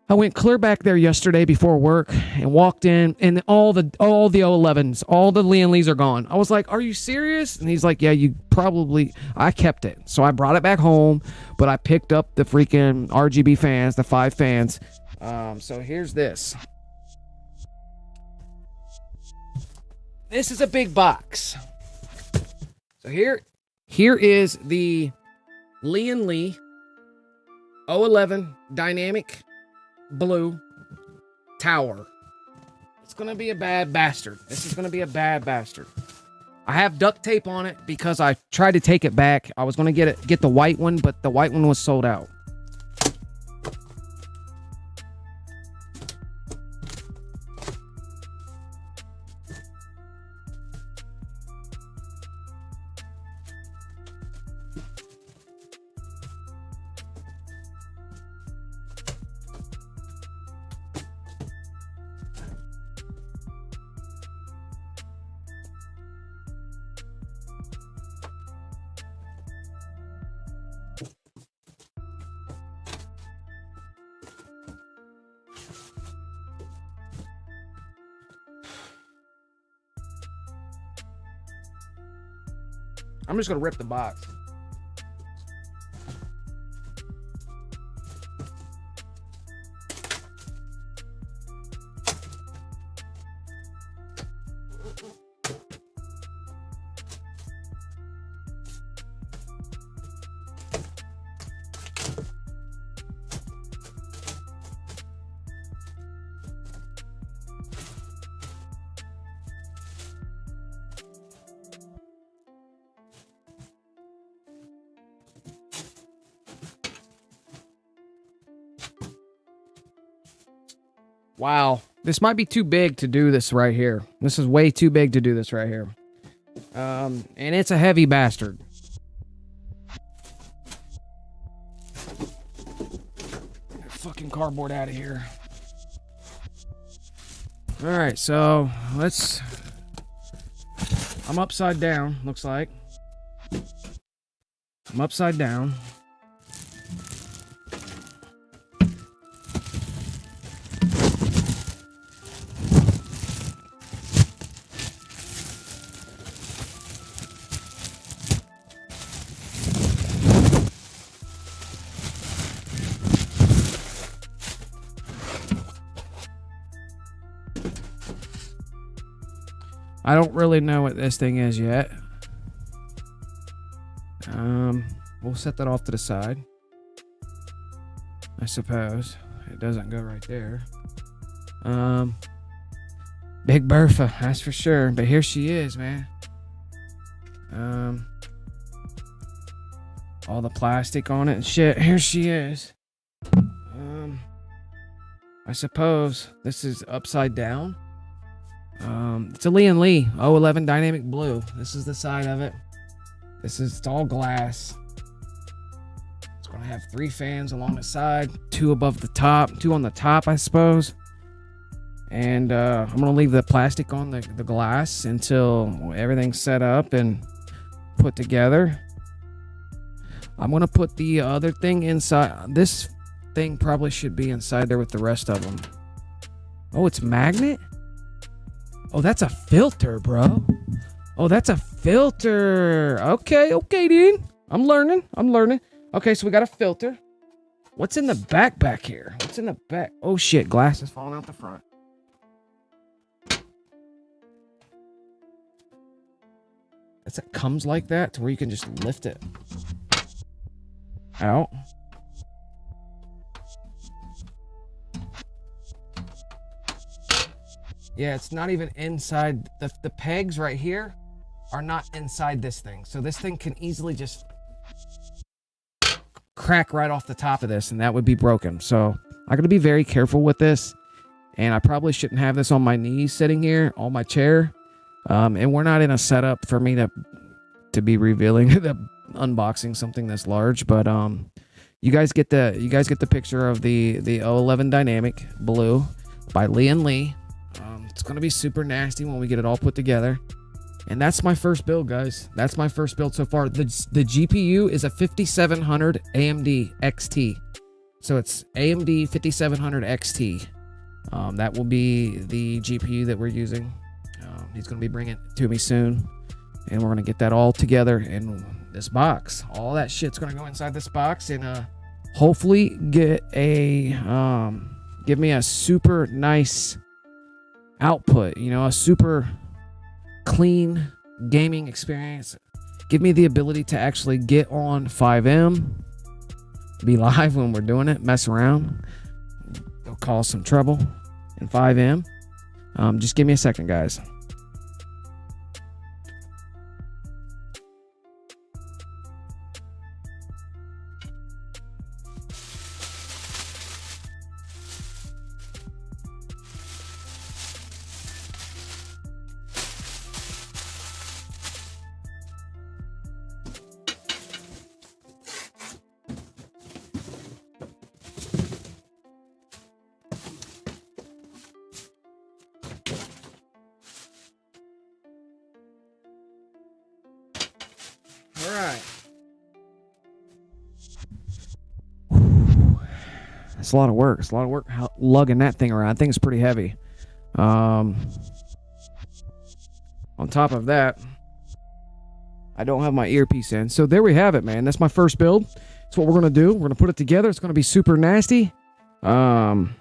I went clear back there yesterday before work and walked in, and all the 11s, all the LIAN Lees are gone. I was like, are you serious? And he's like, yeah, I kept it. So I brought it back home, but I picked up the freaking RGB fans, the 5 fans. So here's this. This is a big box. So here is the LIAN Lee 011 dynamic blue tower. It's gonna be a bad bastard. This is gonna be a bad bastard. I have duct tape on it because I tried to take it back. I was going to get the white one, but the white one was sold out. I'm just going to rip the box. Wow, this might be too big to do this right here. This is way too big to do this right here. And it's a heavy bastard. Get that fucking cardboard out of here. All right, so let's... I'm upside down, looks like. I'm upside down. I don't really know what this thing is yet. We'll set that off to the side. I suppose. It doesn't go right there. Big Bertha, that's for sure. But here she is, man. All the plastic on it and shit. Here she is. I suppose this is upside down. It's a LIAN 011 dynamic blue. This is the side of it. It's all glass. It's gonna have 3 fans along the side, 2 above the top, 2 on the top, I suppose. And I'm gonna leave the plastic on the glass until everything's set up and put together. I'm gonna put the other thing inside. This thing probably should be inside there with the rest of them. Oh, it's magnet? Oh, that's a filter, bro. Oh, that's a filter. Okay, dude. I'm learning. Okay, so we got a filter. What's in the back here? What's in the back? Oh, shit. Glass is falling out the front. It comes like that to where you can just lift it out. Yeah, it's not even inside. The pegs right here are not inside this thing. So this thing can easily just crack right off the top of this, and that would be broken. So I got to be very careful with this. And I probably shouldn't have this on my knees sitting here on my chair. And we're not in a setup for me to be revealing the unboxing something this large. But you guys get the picture of the 011 Dynamic Blue by LIAN. It's going to be super nasty when we get it all put together. And that's my first build, guys. That's my first build so far. The GPU is a 5700 AMD XT. So it's AMD 5700 XT. That will be the GPU that we're using. He's going to be bringing it to me soon. And we're going to get that all together in this box. All that shit's going to go inside this box. And hopefully get a... give me a super nice... output, you know, a super clean gaming experience. Give me the ability to actually get on 5M, be live when we're doing it, mess around, go cause some trouble in 5M. Just give me a second, guys. It's a lot of work. It's a lot of work lugging that thing around. That thing's pretty heavy. On top of that, I don't have my earpiece in. So there we have it, man. That's my first build. That's what we're going to do. We're going to put it together. It's going to be super nasty. I'm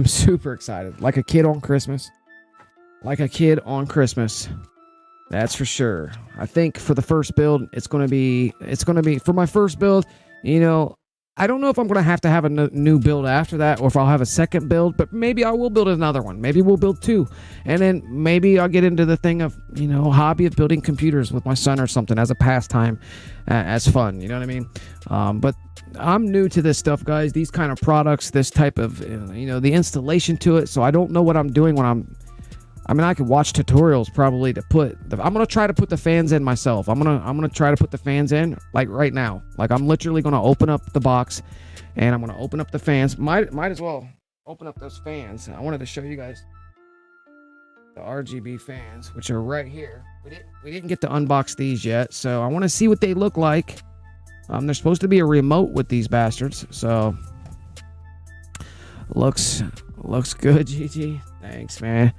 super excited. Like a kid on Christmas. Like a kid on Christmas. That's for sure. I think for the first build, it's going to be for my first build, you know, I don't know if I'm going to have a new build after that, or if I'll have a second build, but maybe I will build another one. Maybe we'll build 2. And then maybe I'll get into the thing of, you know, hobby of building computers with my son or something as a pastime, as fun. You know what I mean? But I'm new to this stuff, guys. These kind of products, this type of, you know, the installation to it. So I don't know what I'm doing when I mean, I could watch tutorials probably to put I'm going to try to put the fans in myself. I'm going to try to put the fans in like right now. Like I'm literally going to open up the box and I'm going to open up the fans. Might as well open up those fans. I wanted to show you guys the RGB fans, which are right here. We didn't get to unbox these yet, so I want to see what they look like. There's supposed to be a remote with these bastards, so looks good, GG. Thanks, man.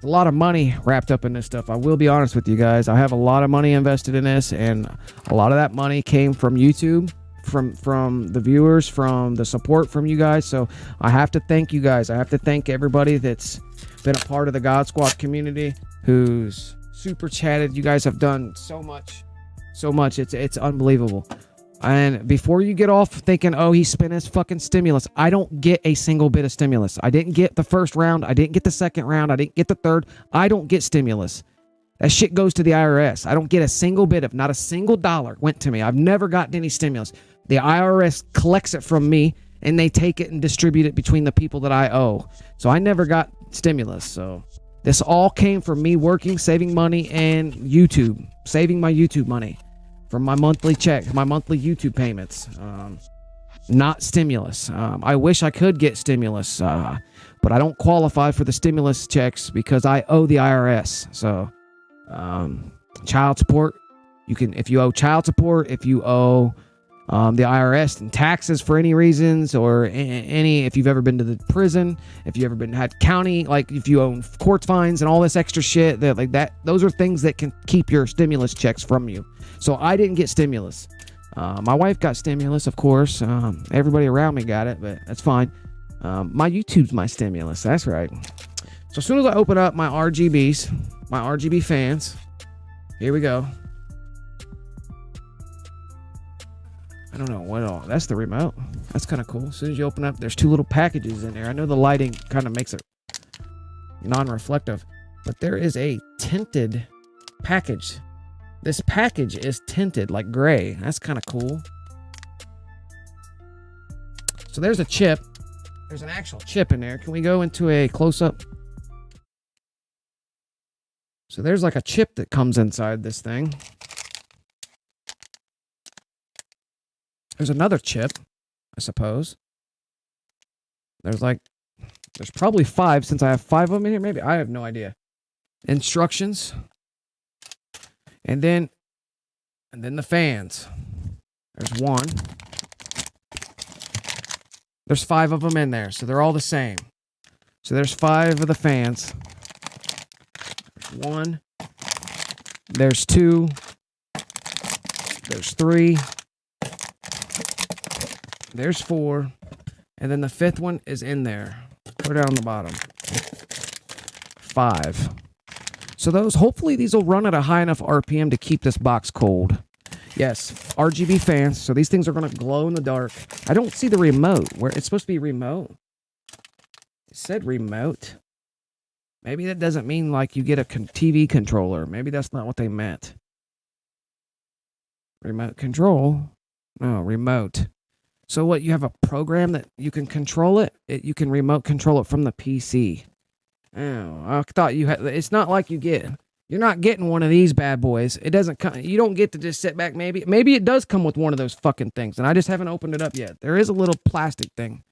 A lot of money wrapped up in this stuff. I will be honest with you guys. I have a lot of money invested in this, and a lot of that money came from YouTube, from the viewers, from the support from you guys. So I have to thank you guys. I have to thank everybody that's been a part of the God Squad community, who's super chatted. You guys have done so much. It's unbelievable. And before you get off thinking, oh, he spent his fucking stimulus, I don't get a single bit of stimulus. I didn't get the first round. I didn't get the second round. I didn't get the third. I don't get stimulus. That shit goes to the IRS. I don't get a single bit of, not a single dollar went to me. I've never gotten any stimulus. The IRS collects it from me, and they take it and distribute it between the people that I owe. So I never got stimulus. So this all came from me working, saving money, and YouTube, saving my YouTube money from my monthly check, my monthly YouTube payments. Not stimulus. I wish I could get stimulus, but I don't qualify for the stimulus checks because I owe the IRS. So child support, you can, if you owe child support, if you owe the IRS and taxes for any reasons, or any, if you've ever been to the prison, if you ever had county, like if you own court fines and all this extra shit, that like that, those are things that can keep your stimulus checks from you. So I didn't get stimulus. My wife got stimulus, of course. Everybody around me got it, but that's fine. My YouTube's my stimulus. That's right. So as soon as I open up my RGBs, my RGB fans, here we go. I don't know what all. That's the remote. That's kind of cool. As soon as you open up, there's 2 little packages in there. I know the lighting kind of makes it non-reflective, but there is a tinted package. This package is tinted like gray. That's kind of cool. So there's a chip. There's an actual chip in there. Can we go into a close-up? So there's like a chip that comes inside this thing. There's another chip, I suppose. There's probably 5, since I have 5 of them in here. Maybe, I have no idea. Instructions. And then the fans. There's 1. There's 5 of them in there, so they're all the same. So there's 5 of the fans. There's 1. There's 2. There's 3. There's 4. And then the 5th one is in there. Put it on the bottom. 5. So those, hopefully these will run at a high enough RPM to keep this box cold. Yes, RGB fans. So these things are going to glow in the dark. I don't see the remote. Where it's supposed to be remote. It said remote. Maybe that doesn't mean like you get a TV controller. Maybe that's not what they meant. Remote control. No, remote. So what, you have a program that you can control it? You can remote control it from the PC. Oh, I thought you had, it's not like you're not getting one of these bad boys. It doesn't come, you don't get to just sit back. Maybe it does come with one of those fucking things, and I just haven't opened it up yet. There is a little plastic thing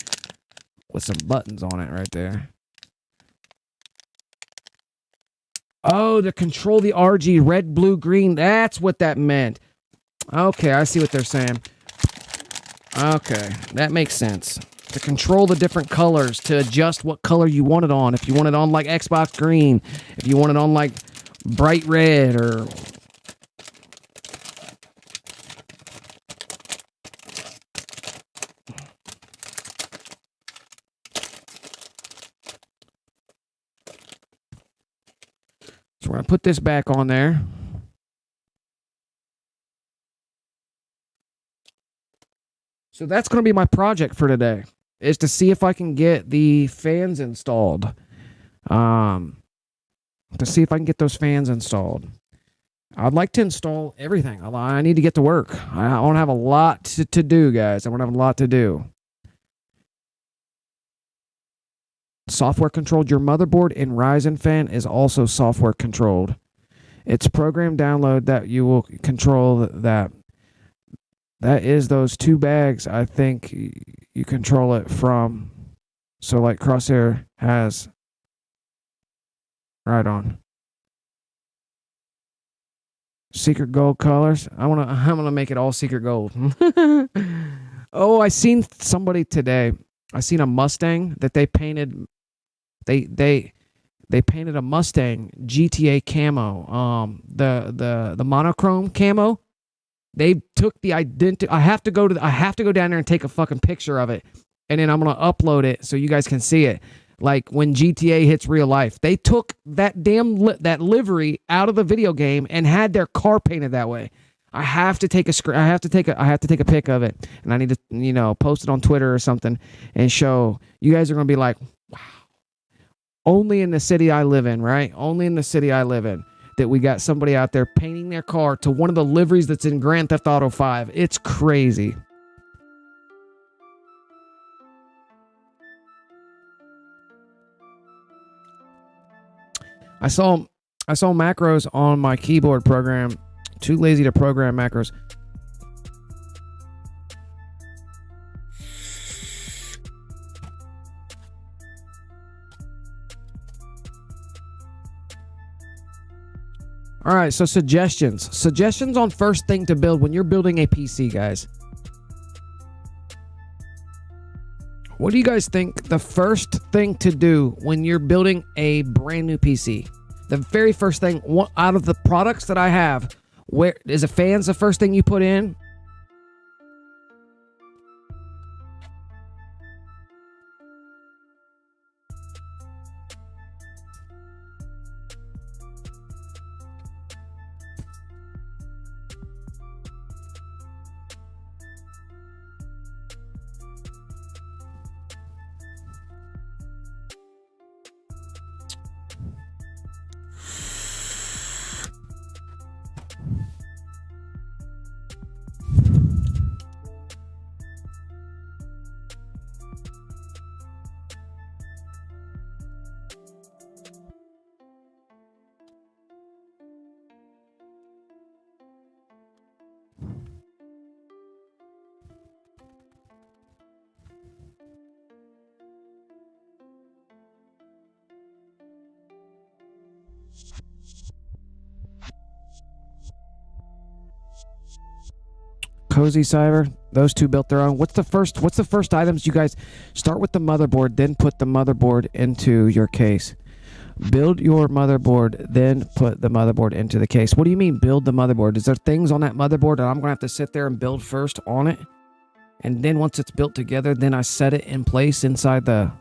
with some buttons on it right there. Oh, to control the RG, red, blue, green. That's what that meant. Okay, I see what they're saying. Okay, that makes sense. to control the different colors, to adjust what color you want it on. If you want it on like Xbox green, if you want it on like bright red, or so we're gonna put this back on there. So that's going to be my project for today, is to see if I can get the fans installed. To see if I can get those fans installed. I'd like to install everything. I need to get to work. I want to have a lot to do, guys. I want to have a lot to do. Software controlled. Your motherboard in RYZEN fan is also software controlled. It's program download that you will control that. That is those two bags. I think you control it from. So like Crosshair has right on. Secret gold colors. I'm gonna make it all secret gold. Oh, I seen somebody today. I seen a Mustang that they painted. They painted a Mustang GTA camo. The monochrome camo. They took the identity. I have to go down there and take a fucking picture of it, and then I'm gonna upload it so you guys can see it. Like when GTA hits real life, they took that damn that livery out of the video game and had their car painted that way. I have to take a pic of it, and I need to post it on Twitter or something and show you guys are gonna be like, wow. Only in the city I live in, right? Only in the city I live in. That we got somebody out there painting their car to one of the liveries that's in Grand Theft Auto 5. It's crazy. I saw macros on my keyboard program. Too lazy to program macros. All right, so suggestions. Suggestions on first thing to build when you're building a PC, guys. What do you guys think the first thing to do when you're building a brand new PC? The very first thing out of the products that I have, where is a fans the first thing you put in? Cozy Cyber, those two built their own. What's the first items you guys start with? The motherboard, then put the motherboard into your case. Build your motherboard, then put the motherboard into the case. What do you mean build the motherboard? Is there things on that motherboard that I'm gonna have to sit there and build first on it, and then once it's built together, then I set it in place inside the...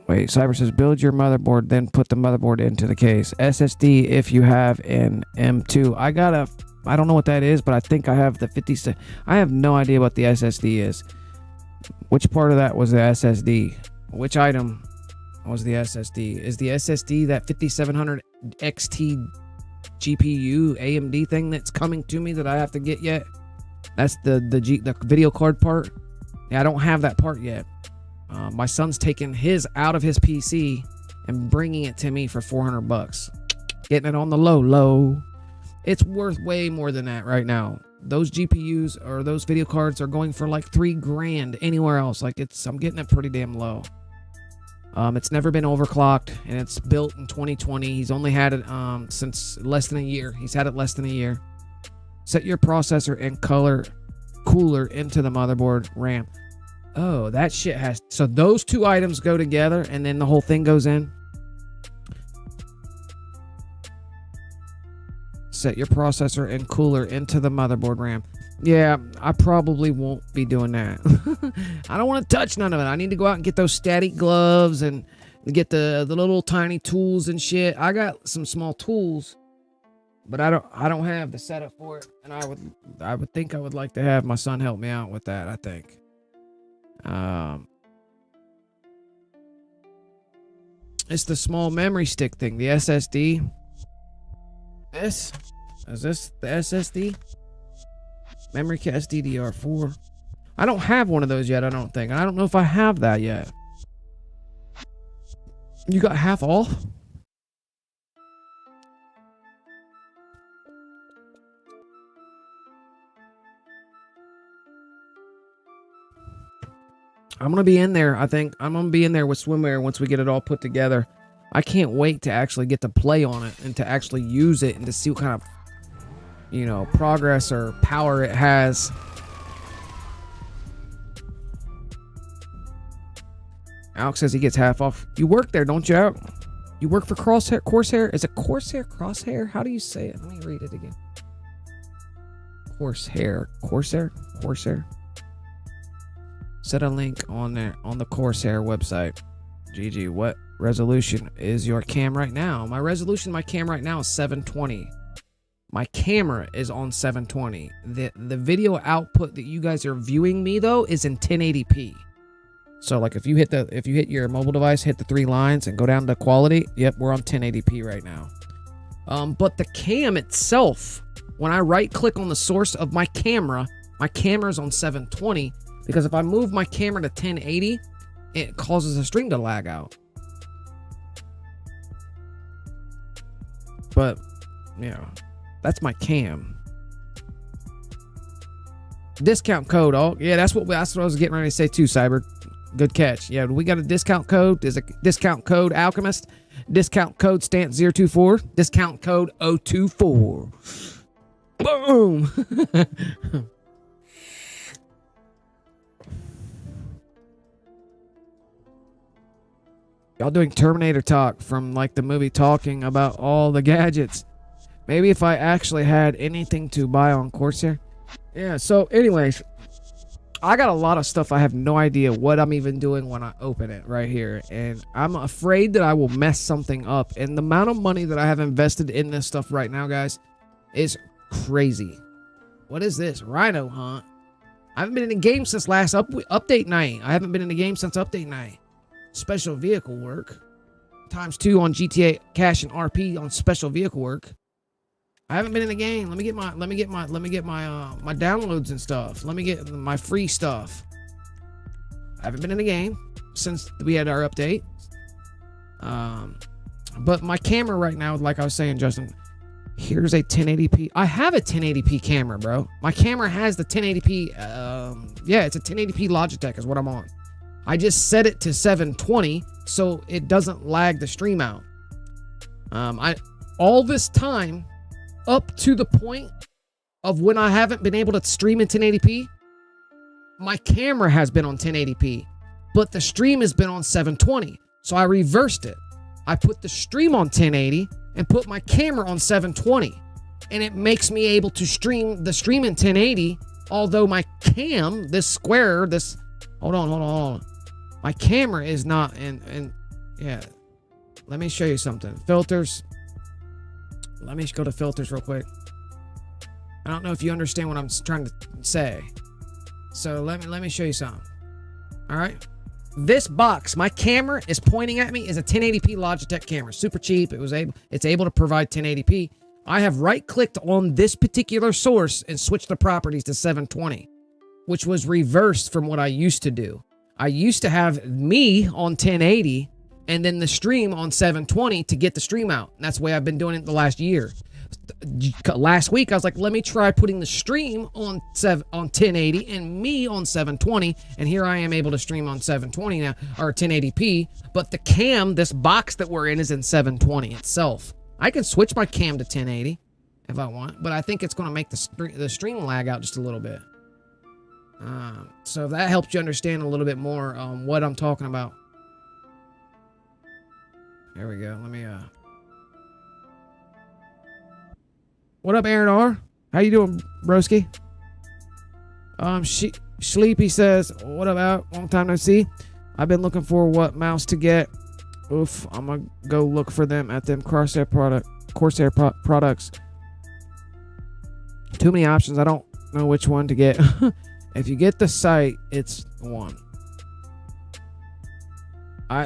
Wait, Cyber says build your motherboard, then put the motherboard into the case. SSD if you have an M2. I don't know what that is, but I think I have the 56. I have no idea what the SSD is. Which part of that was the SSD? Which item was the SSD? Is the SSD that 5700 XT GPU AMD thing that's coming to me that I have to get yet? That's the video card part. Yeah, I don't have that part yet. My son's taking his out of his PC and bringing it to me for $400. Getting it on the low. It's worth way more than that right now. Those GPUs or those video cards are going for like $3,000 anywhere else. Like I'm getting it pretty damn low. It's never been overclocked, and it's built in 2020. He's only had it since less than a year. He's had it less than a year. Set your processor and color cooler into the motherboard RAM. Oh, that shit has... So those two items go together and then the whole thing goes in. Set your processor and cooler into the motherboard RAM. Yeah, I probably won't be doing that. I don't want to touch none of it. I need to go out and get those static gloves and get the little tiny tools and shit. I got some small tools, but I don't have the setup for it. And I would think I would like to have my son help me out with that, I think. It's the small memory stick thing, the SSD. Is this the SSD? Memory card DDR4. I don't have one of those yet, I don't think. I don't know if I have that yet. You got half off? I'm going to be in there, I think. I'm going to be in there with swimwear once we get it all put together. I can't wait to actually get to play on it and to actually use it and to see what kind of, you know, progress or power it has. Alex says he gets half off. You work there, don't you, Alex? You work for Corsair? Is it Corsair? Crosshair? How do you say it? Let me read it again. Corsair. Set a link on there on the Corsair website. GG, what resolution is your cam right now? My resolution of my cam right now is 720. My camera is on 720. The video output that you guys are viewing me though is in 1080p. So like if you hit your mobile device, hit the 3 lines and go down to quality, yep, we're on 1080p right now. But the cam itself, when I right click on the source of my camera is on 720 because if I move my camera to 1080, it causes the stream to lag out. But yeah, that's my cam. Discount code. Oh yeah, that's what I was getting ready to say too, Cyber. Good catch. Yeah, we got a discount code. There's a discount code Alchemist. Discount code Stant 024. Discount code 024. Boom. Y'all doing Terminator talk from like the movie talking about all the gadgets. Maybe if I actually had anything to buy on Corsair. Yeah, so anyways, I got a lot of stuff I have no idea what I'm even doing when I open it right here. And I'm afraid that I will mess something up. And the amount of money that I have invested in this stuff right now, guys, is crazy. What is this? Rhino Hunt? I haven't been in a game since last update night. I haven't been in a game since update night. Special vehicle work. ×2 on GTA Cash and RP on special vehicle work. I haven't been in the game. Let me get my my downloads and stuff. Let me get my free stuff. I haven't been in the game since we had our update. But my camera right now, like I was saying, Justin, here's a 1080p. I have a 1080p camera, bro. My camera has the 1080p. Yeah, it's a 1080p Logitech is what I'm on. I just set it to 720 so it doesn't lag the stream out. All this time up to the point of when I haven't been able to stream in 1080p, my camera has been on 1080p, but the stream has been on 720. So I reversed it. I put the stream on 1080 and put my camera on 720, and it makes me able to stream the stream in 1080. Although my cam, hold on. My camera is not in, yeah. Let me show you something. Filters. Let me go to filters real quick. I don't know if you understand what I'm trying to say. So let me show you something. All right. This box, my camera is pointing at me, is a 1080p Logitech camera. Super cheap. It's able to provide 1080p. I have right-clicked on this particular source and switched the properties to 720, which was reversed from what I used to do. I used to have me on 1080 and then the stream on 720 to get the stream out. And that's the way I've been doing it the last year. Last week, I was like, let me try putting the stream on 1080 and me on 720. And here I am able to stream on 720 now, or 1080p. But the cam, this box that we're in, is in 720 itself. I can switch my cam to 1080 if I want, but I think it's going to make the stream lag out just a little bit. So that helps you understand a little bit more what I'm talking about. There we go. Let me What up, Aaron R? How you doing, broski? Sleepy says, what up, out? Long time no see. I've been looking for what mouse to get. Oof, I'm gonna go look for them at them Corsair products. Too many options. I don't know which one to get. If you get the site, it's one.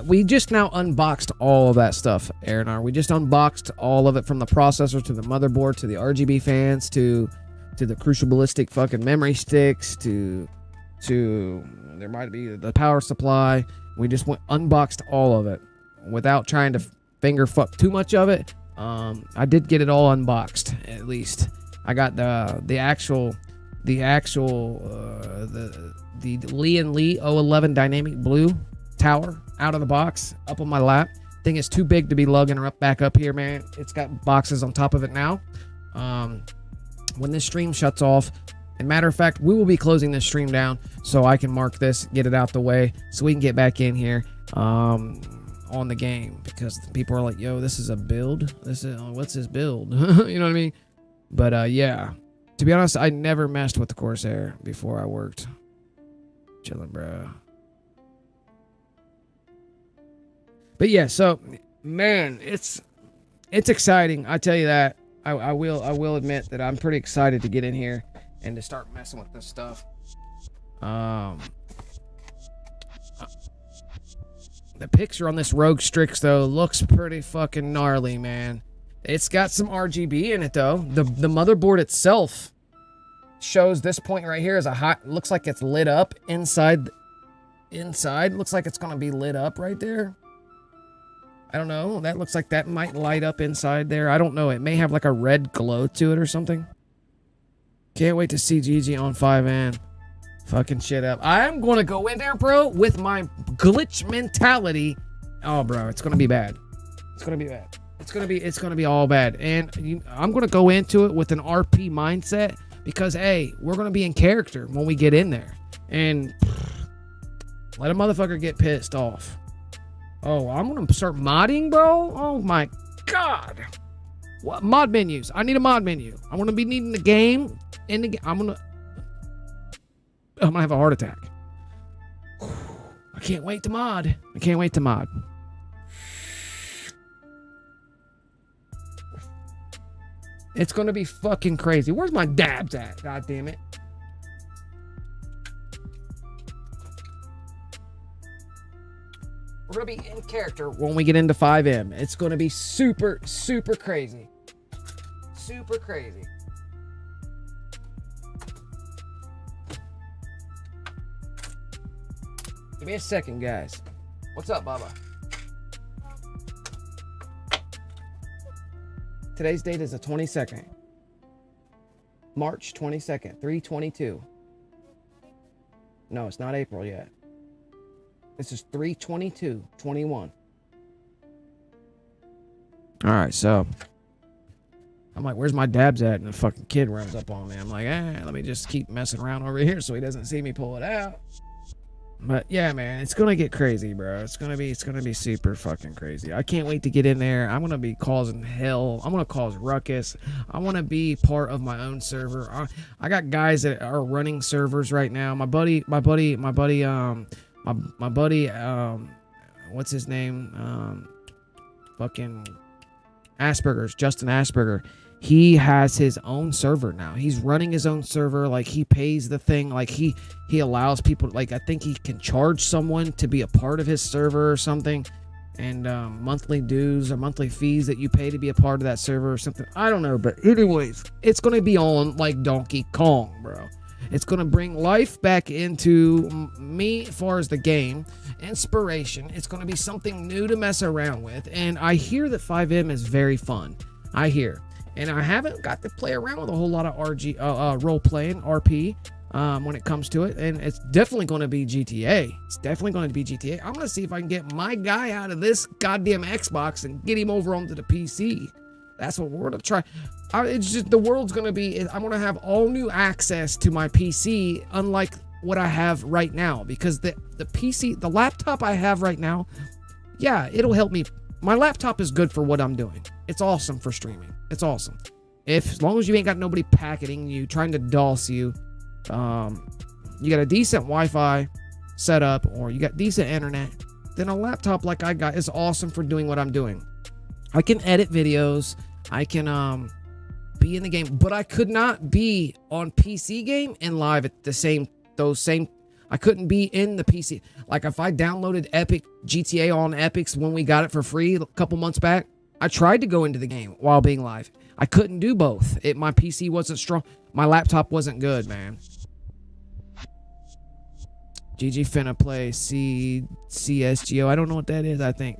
We just now unboxed all of that stuff, Aaron R. We just unboxed all of it, from the processor to the motherboard to the RGB fans to the Crucial Ballistic fucking memory sticks to there might be the power supply. We just unboxed all of it without trying to finger fuck too much of it. I did get it all unboxed, at least. I got the LIAN Lee 011 dynamic blue tower out of the box up on my lap. Thing is too big to be lugging her back up here, man. It's got boxes on top of it now. When this stream shuts off, and matter of fact, we will be closing this stream down so I can mark this, get it out the way, so we can get back in here on the game, because people are like, yo, this is a build. What's this build? You know what I mean? But yeah, to be honest, I never messed with the Corsair before I worked. Chilling, bro. But yeah, so man, it's exciting. I tell you that. I will admit that I'm pretty excited to get in here and to start messing with this stuff. The picture on this Rogue STRIX though looks pretty fucking gnarly, man. It's got some RGB in it though. The motherboard itself shows this point right here as a hot. Looks like it's lit up inside. Looks like it's gonna be lit up right there. I don't know. That looks like that might light up inside there. I don't know. It may have like a red glow to it or something. Can't wait to see Gigi on 5N. Fucking shit up. I'm going to go in there, bro, with my glitch mentality. Oh, bro, it's going to be bad. It's going to be bad. It's going to be all bad. And I'm going to go into it with an RP mindset because, hey, we're going to be in character when we get in there. And let a motherfucker get pissed off. Oh, I'm going to start modding, bro? Oh, my God. What? Mod menus. I need a mod menu. I'm going to be needing the game. I'm going to have a heart attack. I can't wait to mod. I can't wait to mod. It's going to be fucking crazy. Where's my dabs at? God damn it. We're going to be in character when we get into 5M. It's going to be super, super crazy. Super crazy. Give me a second, guys. What's up, Baba? Today's date is the 22nd. March 22nd, 3/22. No, it's not April yet. This is 3/22/21. All right, so I'm like, where's my dabs at? And the fucking kid runs up on me. I'm like, let me just keep messing around over here so he doesn't see me pull it out. But yeah, man, it's gonna get crazy, bro. It's gonna be super fucking crazy. I can't wait to get in there. I'm gonna be causing hell. I'm gonna cause ruckus. I want to be part of my own server. I got guys that are running servers right now. My buddy, what's his name? Fucking Asperger's, Justin Asperger. He has his own server now. He's running his own server. Like, he pays the thing. Like, he allows people, like, I think he can charge someone to be a part of his server or something. And monthly dues or monthly fees that you pay to be a part of that server or something. I don't know. But anyways, it's going to be on like Donkey Kong, bro. It's going to bring life back into me as far as the game. Inspiration. It's going to be something new to mess around with. And I hear that 5M is very fun. I hear. And I haven't got to play around with a whole lot of role-playing, RP, when it comes to it. And it's definitely going to be GTA. It's definitely going to be GTA. I'm going to see if I can get my guy out of this goddamn Xbox and get him over onto the PC. That's what we're going to try. It's just, the world's going to be, I'm going to have all new access to my PC, unlike what I have right now, because the PC, the laptop I have right now, yeah, it'll help me. My laptop is good for what I'm doing. It's awesome for streaming. It's awesome. As long as you ain't got nobody packeting you, trying to DOS you, you got a decent Wi-Fi setup, or you got decent internet, then a laptop like I got is awesome for doing what I'm doing. I can edit videos. I can be in the game, but I could not be on PC game and live at the same. I couldn't be in the PC. Like if I downloaded Epic GTA on Epics when we got it for free a couple months back, I tried to go into the game while being live. I couldn't do both. My PC wasn't strong. My laptop wasn't good, man. GG finna play CSGO. I don't know what that is, I think.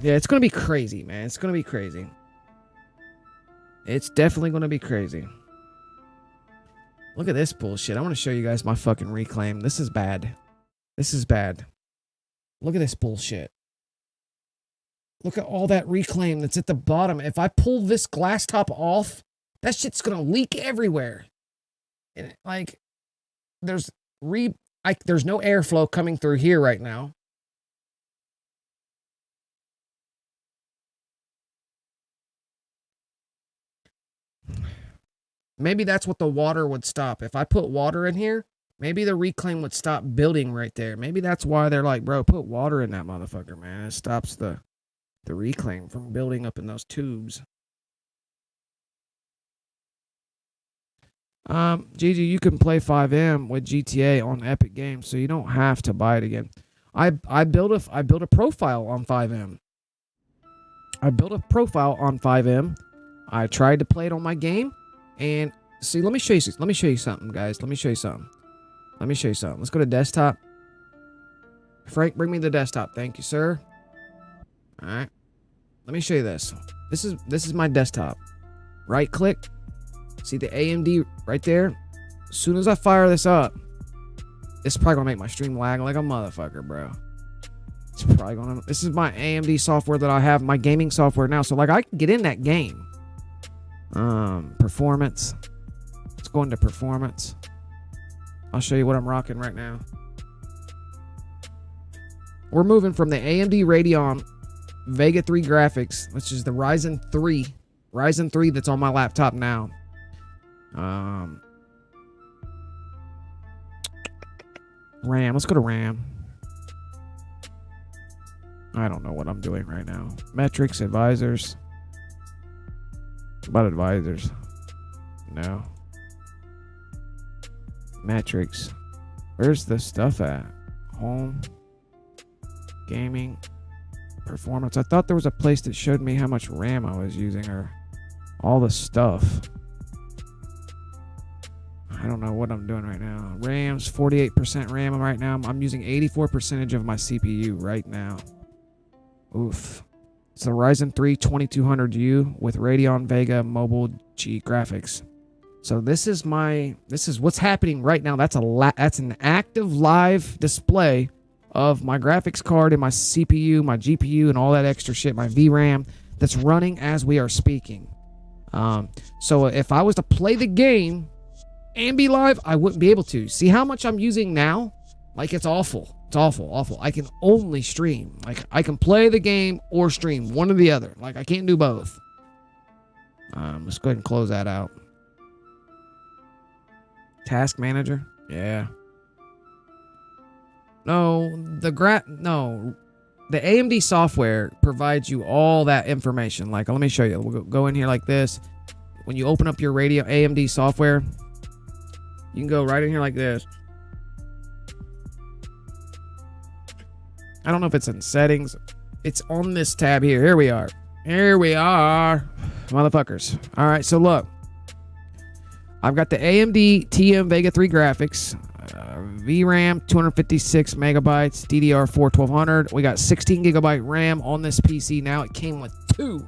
Yeah, it's going to be crazy, man. It's going to be crazy. It's definitely going to be crazy. Look at this bullshit. I want to show you guys my fucking reclaim. This is bad. This is bad. Look at this bullshit. Look at all that reclaim that's at the bottom. If I pull this glass top off, that shit's going to leak everywhere. And like, there's no airflow coming through here right now. Maybe that's what the water would stop. If I put water in here, maybe the reclaim would stop building right there. Maybe that's why they're like, bro, put water in that motherfucker, man. It stops the reclaim from building up in those tubes. GG, you can play 5M with GTA on Epic Games, so you don't have to buy it again. I built a profile on 5M. I built a profile on 5M. I tried to play it on my game. And see, let me show you something, guys. Let me show you something. Let's go to desktop. Frank, bring me the desktop. Thank you, sir. All right. Let me show you this. This is my desktop. Right click. See the AMD right there? As soon as I fire this up, it's probably gonna make my stream lag like a motherfucker, bro. It's probably gonna. This is my AMD software that I have, my gaming software now. So like I can get in that game. Performance. Let's go into performance. I'll show you what I'm rocking right now. We're moving from the AMD Radeon Vega 3 graphics, which is the Ryzen 3 that's on my laptop now. RAM. Let's go to RAM. I don't know what I'm doing right now. Metrics, advisors. About advisors. No. Metrics. Where's the stuff at? Home. Gaming. Performance. I thought there was a place that showed me how much RAM I was using, or all the stuff. I don't know what I'm doing right now. RAM's 48% RAM right now. I'm using 84% of my CPU right now. Oof. It's the Ryzen 3 2200U with Radeon Vega Mobile G graphics. So this is what's happening right now. That's an active live display of my graphics card and my CPU, my GPU, and all that extra shit, my VRAM that's running as we are speaking. So if I was to play the game and be live, I wouldn't be able to. See how much I'm using now? Like, it's awful. It's awful. I can only stream. Like, I can play the game or stream, one or the other. Like, I can't do both. Let's go ahead and close that out. Task manager? Yeah. No, the AMD software provides you all that information. Like, let me show you. We'll go in here like this. When you open up your AMD software, you can go right in here like this. I don't know if it's in settings. It's on this tab here. Here we are. Motherfuckers. All right, so look. I've got the AMD TM Vega 3 graphics. VRAM, 256 megabytes. DDR4 1200. We got 16 gigabyte RAM on this PC now. It came with 2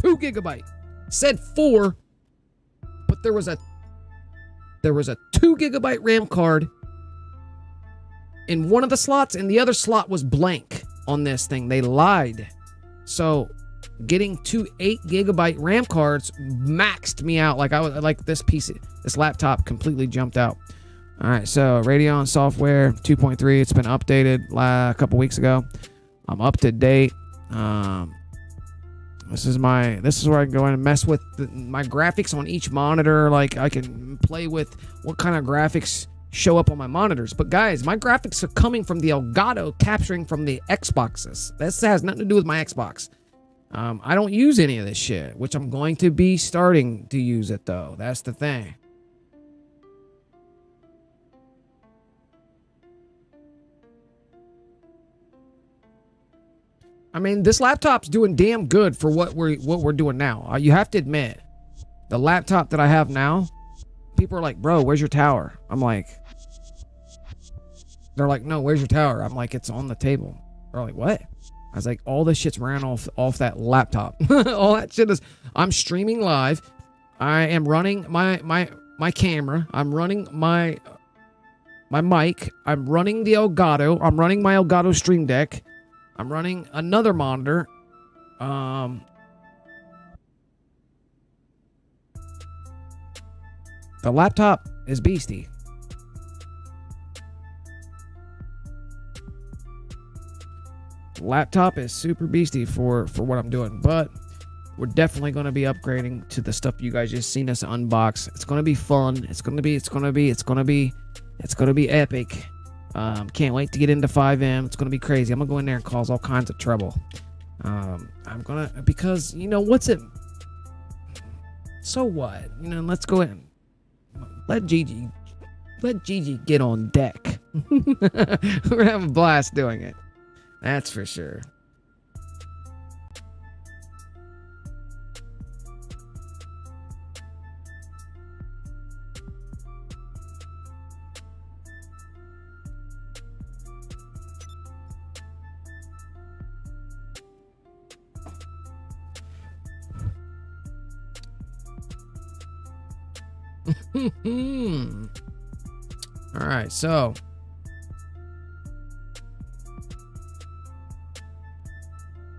gigabyte. Said 4, but there was a 2 gigabyte RAM card in one of the slots, and the other slot was blank on this thing. They lied. So getting 2 8GB RAM cards maxed me out. Like I was like this laptop completely jumped out. All right, so Radeon software 2.3. It's been updated a couple weeks ago. I'm up to date. This is where I can go in and mess with my graphics on each monitor. Like I can play with what kind of graphics show up on my monitors. But guys, my graphics are coming from the Elgato, capturing from the Xboxes. This has nothing to do with my Xbox. I don't use any of this shit, which I'm going to be starting to use it though. That's the thing. I mean, this laptop's doing damn good for what we're doing now. You have to admit, the laptop that I have now, people are like, bro, where's your tower? I'm like, they're like, no, where's your tower? I'm like, it's on the table. They're like, what? I was like, all this shit's ran off that laptop. All that shit is, I'm streaming live. I am running my camera. I'm running my mic. I'm running the Elgato. I'm running my Elgato Stream Deck. I'm running another monitor. The laptop is beastie. Laptop is super beastie for what I'm doing, but we're definitely going to be upgrading to the stuff you guys just seen us unbox. It's going to be fun. It's going to be epic. Can't wait to get into 5M. It's gonna be crazy. I'm gonna go in there and cause all kinds of trouble. Because you know what's it? So what? You know, let's go in. Let Gigi get on deck. We're gonna have a blast doing it. That's for sure. All right, so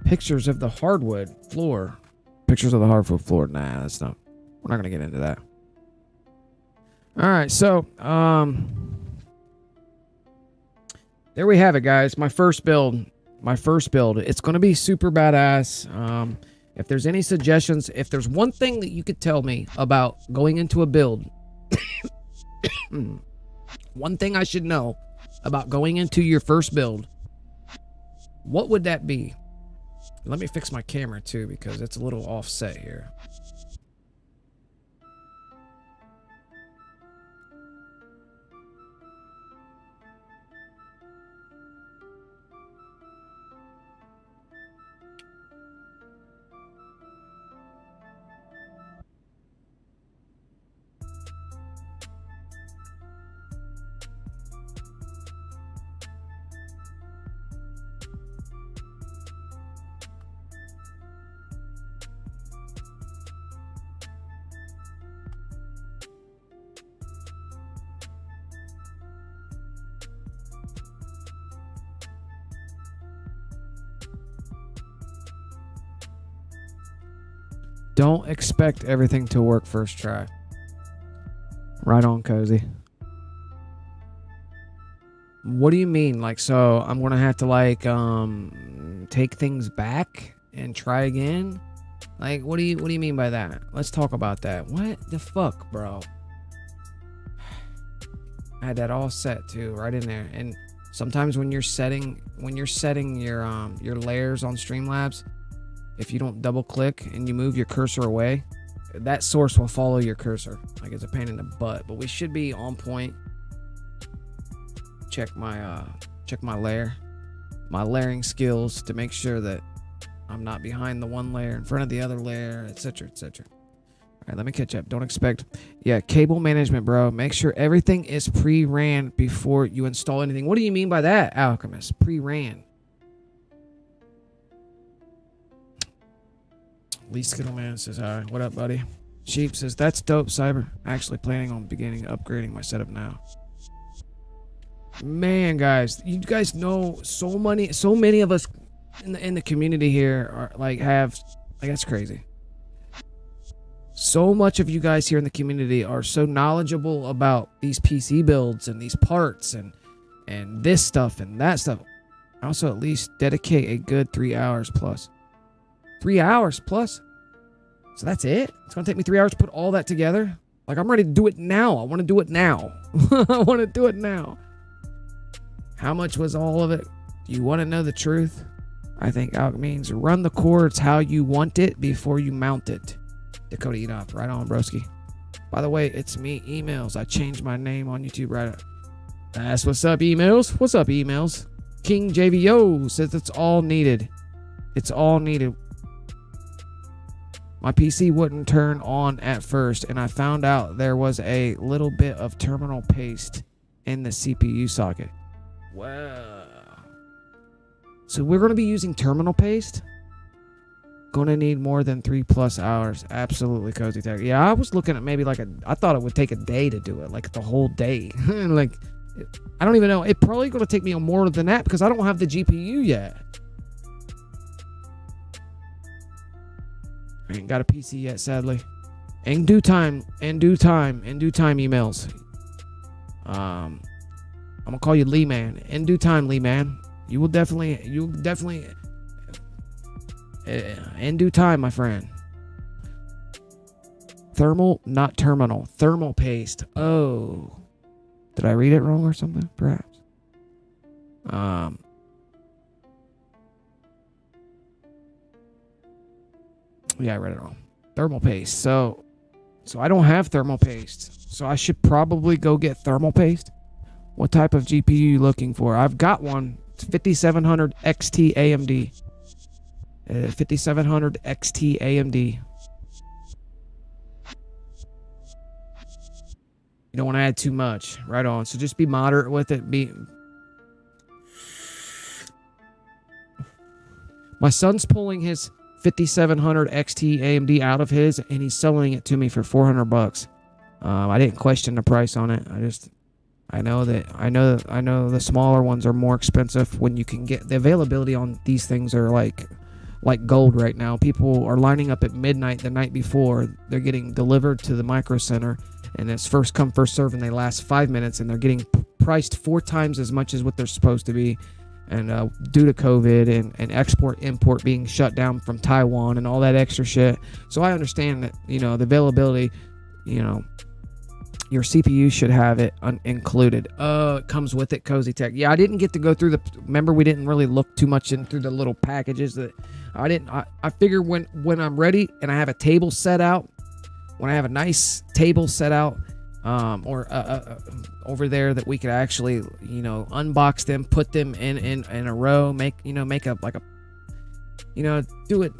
pictures of the hardwood floor. Pictures of the hardwood floor. Nah, that's not. We're not gonna get into that. All right, so there we have it, guys. My first build. It's gonna be super badass. If there's any suggestions, if there's one thing that you could tell me about going into a build, one thing I should know about going into your first build, what would that be? Let me fix my camera too, because it's a little offset here. Don't expect everything to work first try. Right on, Cozy. What do you mean? Like, so I'm gonna have to like take things back and try again? Like, what do you mean by that? Let's talk about that. What the fuck, bro? I had that all set too, right in there. And sometimes when you're setting your layers on Streamlabs, if you don't double click and you move your cursor away, that source will follow your cursor. Like, it's a pain in the butt, but we should be on point. Check my layering skills to make sure that I'm not behind the one layer, in front of the other layer, etc., etc. All right, let me catch up. Don't expect, cable management, bro. Make sure everything is pre-ran before you install anything. What do you mean by that, Alchemist? Pre-ran. Lee Skittleman says hi. What up, buddy? Sheep says, that's dope, Cyber. Actually planning on upgrading my setup now. Man, guys, you guys know so many of us in the community here are like have Like, that's crazy. So much of you guys here in the community are so knowledgeable about these PC builds and these parts and this stuff and that stuff. Also, at least dedicate a good 3 hours plus. 3 hours plus? So that's it? It's going to take me 3 hours to put all that together? Like, I'm ready to do it now. I want to do it now. I want to do it now. How much was all of it? Do you want to know the truth? I think out means run the cords how you want it before you mount it. Dakota Enoch, right on, broski. By the way, it's me, Emails. I changed my name on YouTube right up. That's what's up, Emails. What's up, Emails? King JVO says it's all needed. It's all needed. My PC wouldn't turn on at first, and I found out there was a little bit of terminal paste in the CPU socket. Wow. So we're going to be using terminal paste? Gonna need more than 3+ hours. Absolutely, Cozy Tech. Yeah, I was looking at maybe like I thought it would take a day to do it, like the whole day. Like, I don't even know. It probably gonna take me more than that because I don't have the GPU yet. I ain't got a PC yet, sadly. In due time, Emails. I'm gonna call you Lee Man. In due time, Lee Man. You'll definitely. In due time, my friend. Thermal, not terminal. Thermal paste. Oh. Did I read it wrong or something? Perhaps. Yeah, I read it wrong. Thermal paste. So I don't have thermal paste. So I should probably go get thermal paste. What type of GPU you looking for? I've got one. It's 5700 XT AMD. 5700 XT AMD. You don't want to add too much. Right on. So just be moderate with it. My son's pulling his 5700 XT AMD out of his, and he's selling it to me for $400. I didn't question the price on it. I know the smaller ones are more expensive when you can get the availability on these things are like gold right now. People are lining up at midnight the night before. They're getting delivered to the Micro Center, and it's first come, first serve, and they last 5 minutes, and they're getting priced 4 times as much as what they're supposed to be. And due to COVID and import being shut down from Taiwan and all that extra shit. So I understand that, the availability, your CPU should have it included. Oh, it comes with it, Cozy Tech. Yeah, I didn't get to go through remember we didn't really look too much in through the little packages that I figure when I'm ready and I have a table set out, when I have a nice table set out, or over there that we could actually, unbox them, put them in a row, make up like a, do it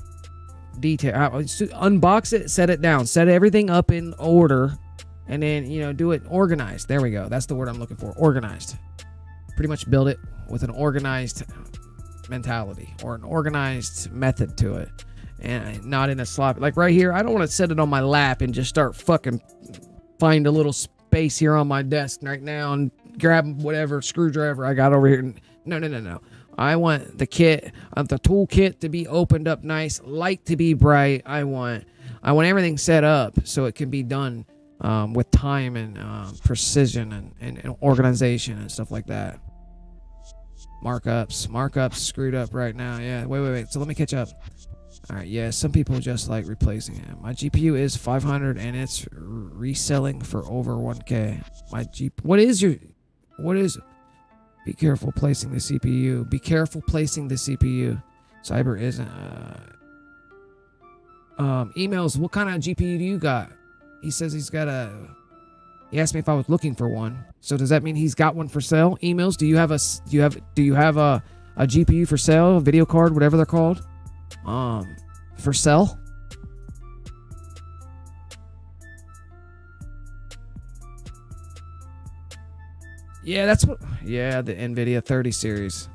detail, unbox it, set it down, set everything up in order, and then, do it organized. There we go. That's the word I'm looking for. Organized. Pretty much build it with an organized mentality or an organized method to it, and not in a sloppy, like right here. I don't want to set it on my lap and just start fucking find a little space here on my desk right now and grab whatever screwdriver I got over here. No. I want the kit, the tool kit to be opened up nice, light to be bright. I want everything set up so it can be done with time and precision and organization and stuff like that. Markups screwed up right now. Yeah, wait. So let me catch up. All right, yeah, some people just like replacing it. My GPU is 500 and it's reselling for over 1K. What is? Be careful placing the CPU. Be careful placing the CPU. Cyber isn't. Emails, what kind of GPU do you got? He says he's got he asked me if I was looking for one. So does that mean he's got one for sale? Emails, do you have a GPU for sale, a video card, whatever they're called? For sale? Yeah, that's what. Yeah, the NVIDIA 30 series.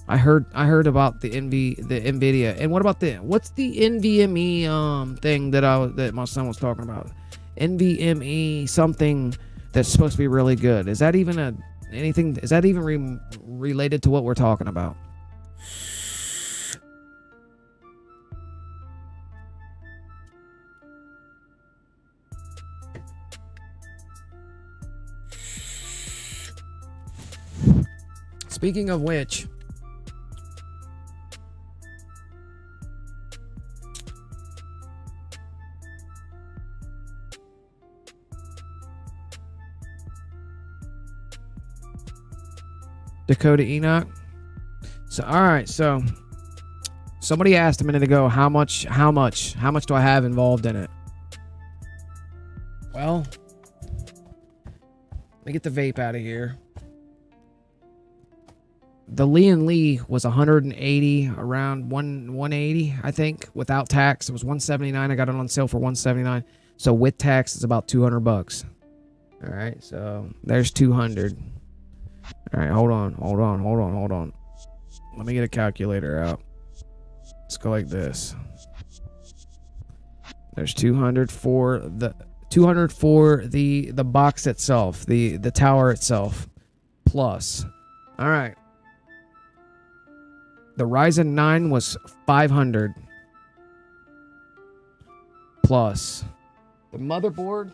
I heard about the NVIDIA. And what about what's the NVMe thing that my son was talking about? NVMe something that's supposed to be really good. Is that even anything? Is that even related to what we're talking about? Speaking of which, Dakota Enoch. So all right, so somebody asked a minute ago how much do I have involved in it? Well, let me get the vape out of here. The LIAN Lee was 180, around 180, I think, without tax. It was 179. I got it on sale for 179. So with tax, it's about 200 bucks. All right, so there's 200. All right, hold on. Let me get a calculator out. Let's go like this. There's 200 for the box itself, the tower itself, plus. All right. The Ryzen 9 was 500 plus. The motherboard,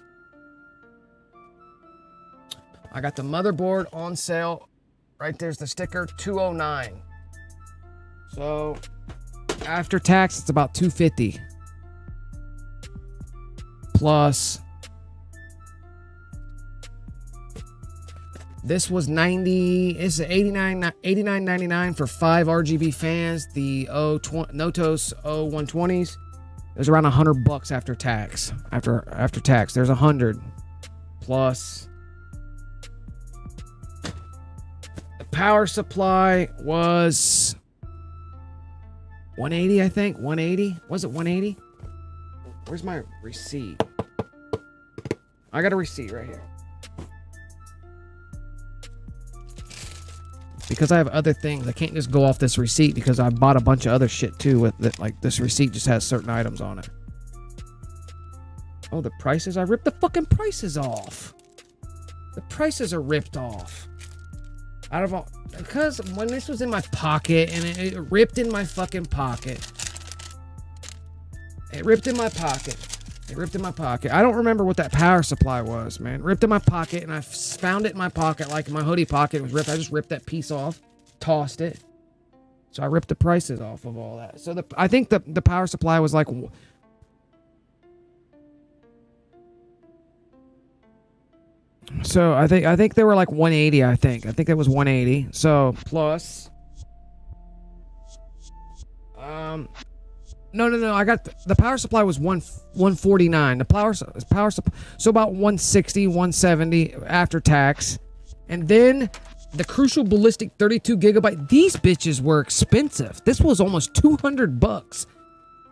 I got the motherboard on sale. Right there's the sticker, 209. So after tax, it's about 250 plus. This was 90. It's 89.99 for 5 RGB fans. The Notos O120s. It was around 100 bucks after tax. After tax, there's 100 plus. The power supply was 180, I think. 180. Was it 180? Where's my receipt? I got a receipt right here. Because I have other things, I can't just go off this receipt because I bought a bunch of other shit too with it. Like this receipt just has certain items on it. Oh, the prices? I ripped the fucking prices off. The prices are ripped off. Out of all, because when this was in my pocket and it ripped in my fucking pocket. It ripped in my pocket. It ripped in my pocket. I don't remember what that power supply was, man. It ripped in my pocket, and I found it in my pocket, like in my hoodie pocket. It was ripped. I just ripped that piece off, tossed it. So I ripped the prices off of all that. So I think the power supply was like. So I think they were like 180. I think it was 180. So plus. No. I got the power supply was 149. The power supply, so about 160, 170 after tax, and then the Crucial Ballistic 32 gigabyte. These bitches were expensive. This was almost 200 bucks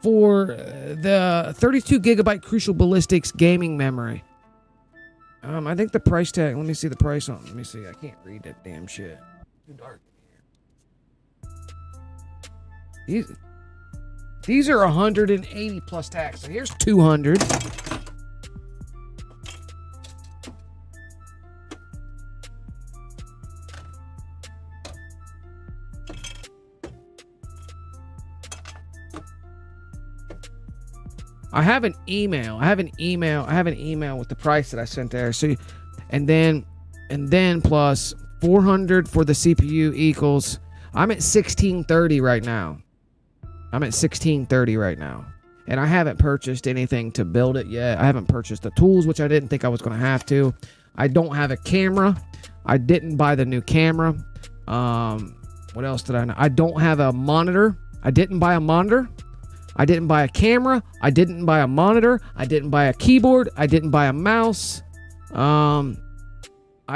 for the 32 gigabyte Crucial Ballistics gaming memory. I think the price tag. Let me see the price on. Let me see. I can't read that damn shit. Too dark in here. These are 180 plus tax. So here's 200. I have an email. I have an email with the price that I sent there. So, and then plus 400 for the CPU equals. I'm at 1630 right now. I'm at 1630 right now. And I haven't purchased anything to build it yet. I haven't purchased the tools, which I didn't think I was going to have to. I don't have a camera. I didn't buy the new camera. What else did I know? I don't have a monitor. I didn't buy a monitor. I didn't buy a camera. I didn't buy a monitor. I didn't buy a keyboard. I didn't buy a mouse. I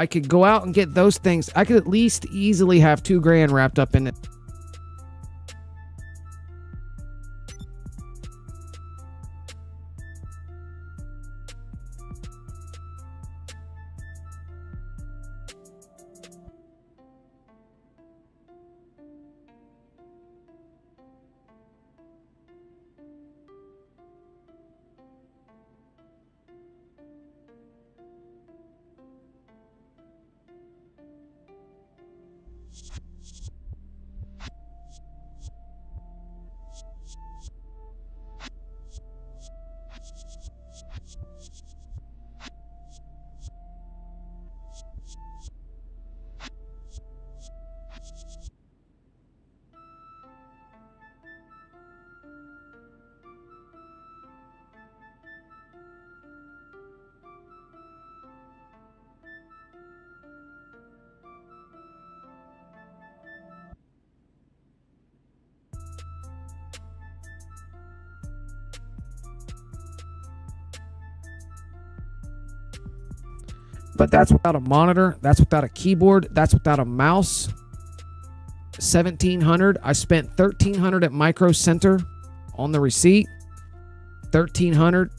could go out and get those things. I could at least easily have $2,000 wrapped up in it. But that's without a monitor. That's without a keyboard. That's without a mouse. 1,700. I spent 1,300 at Micro Center on the receipt. 1,300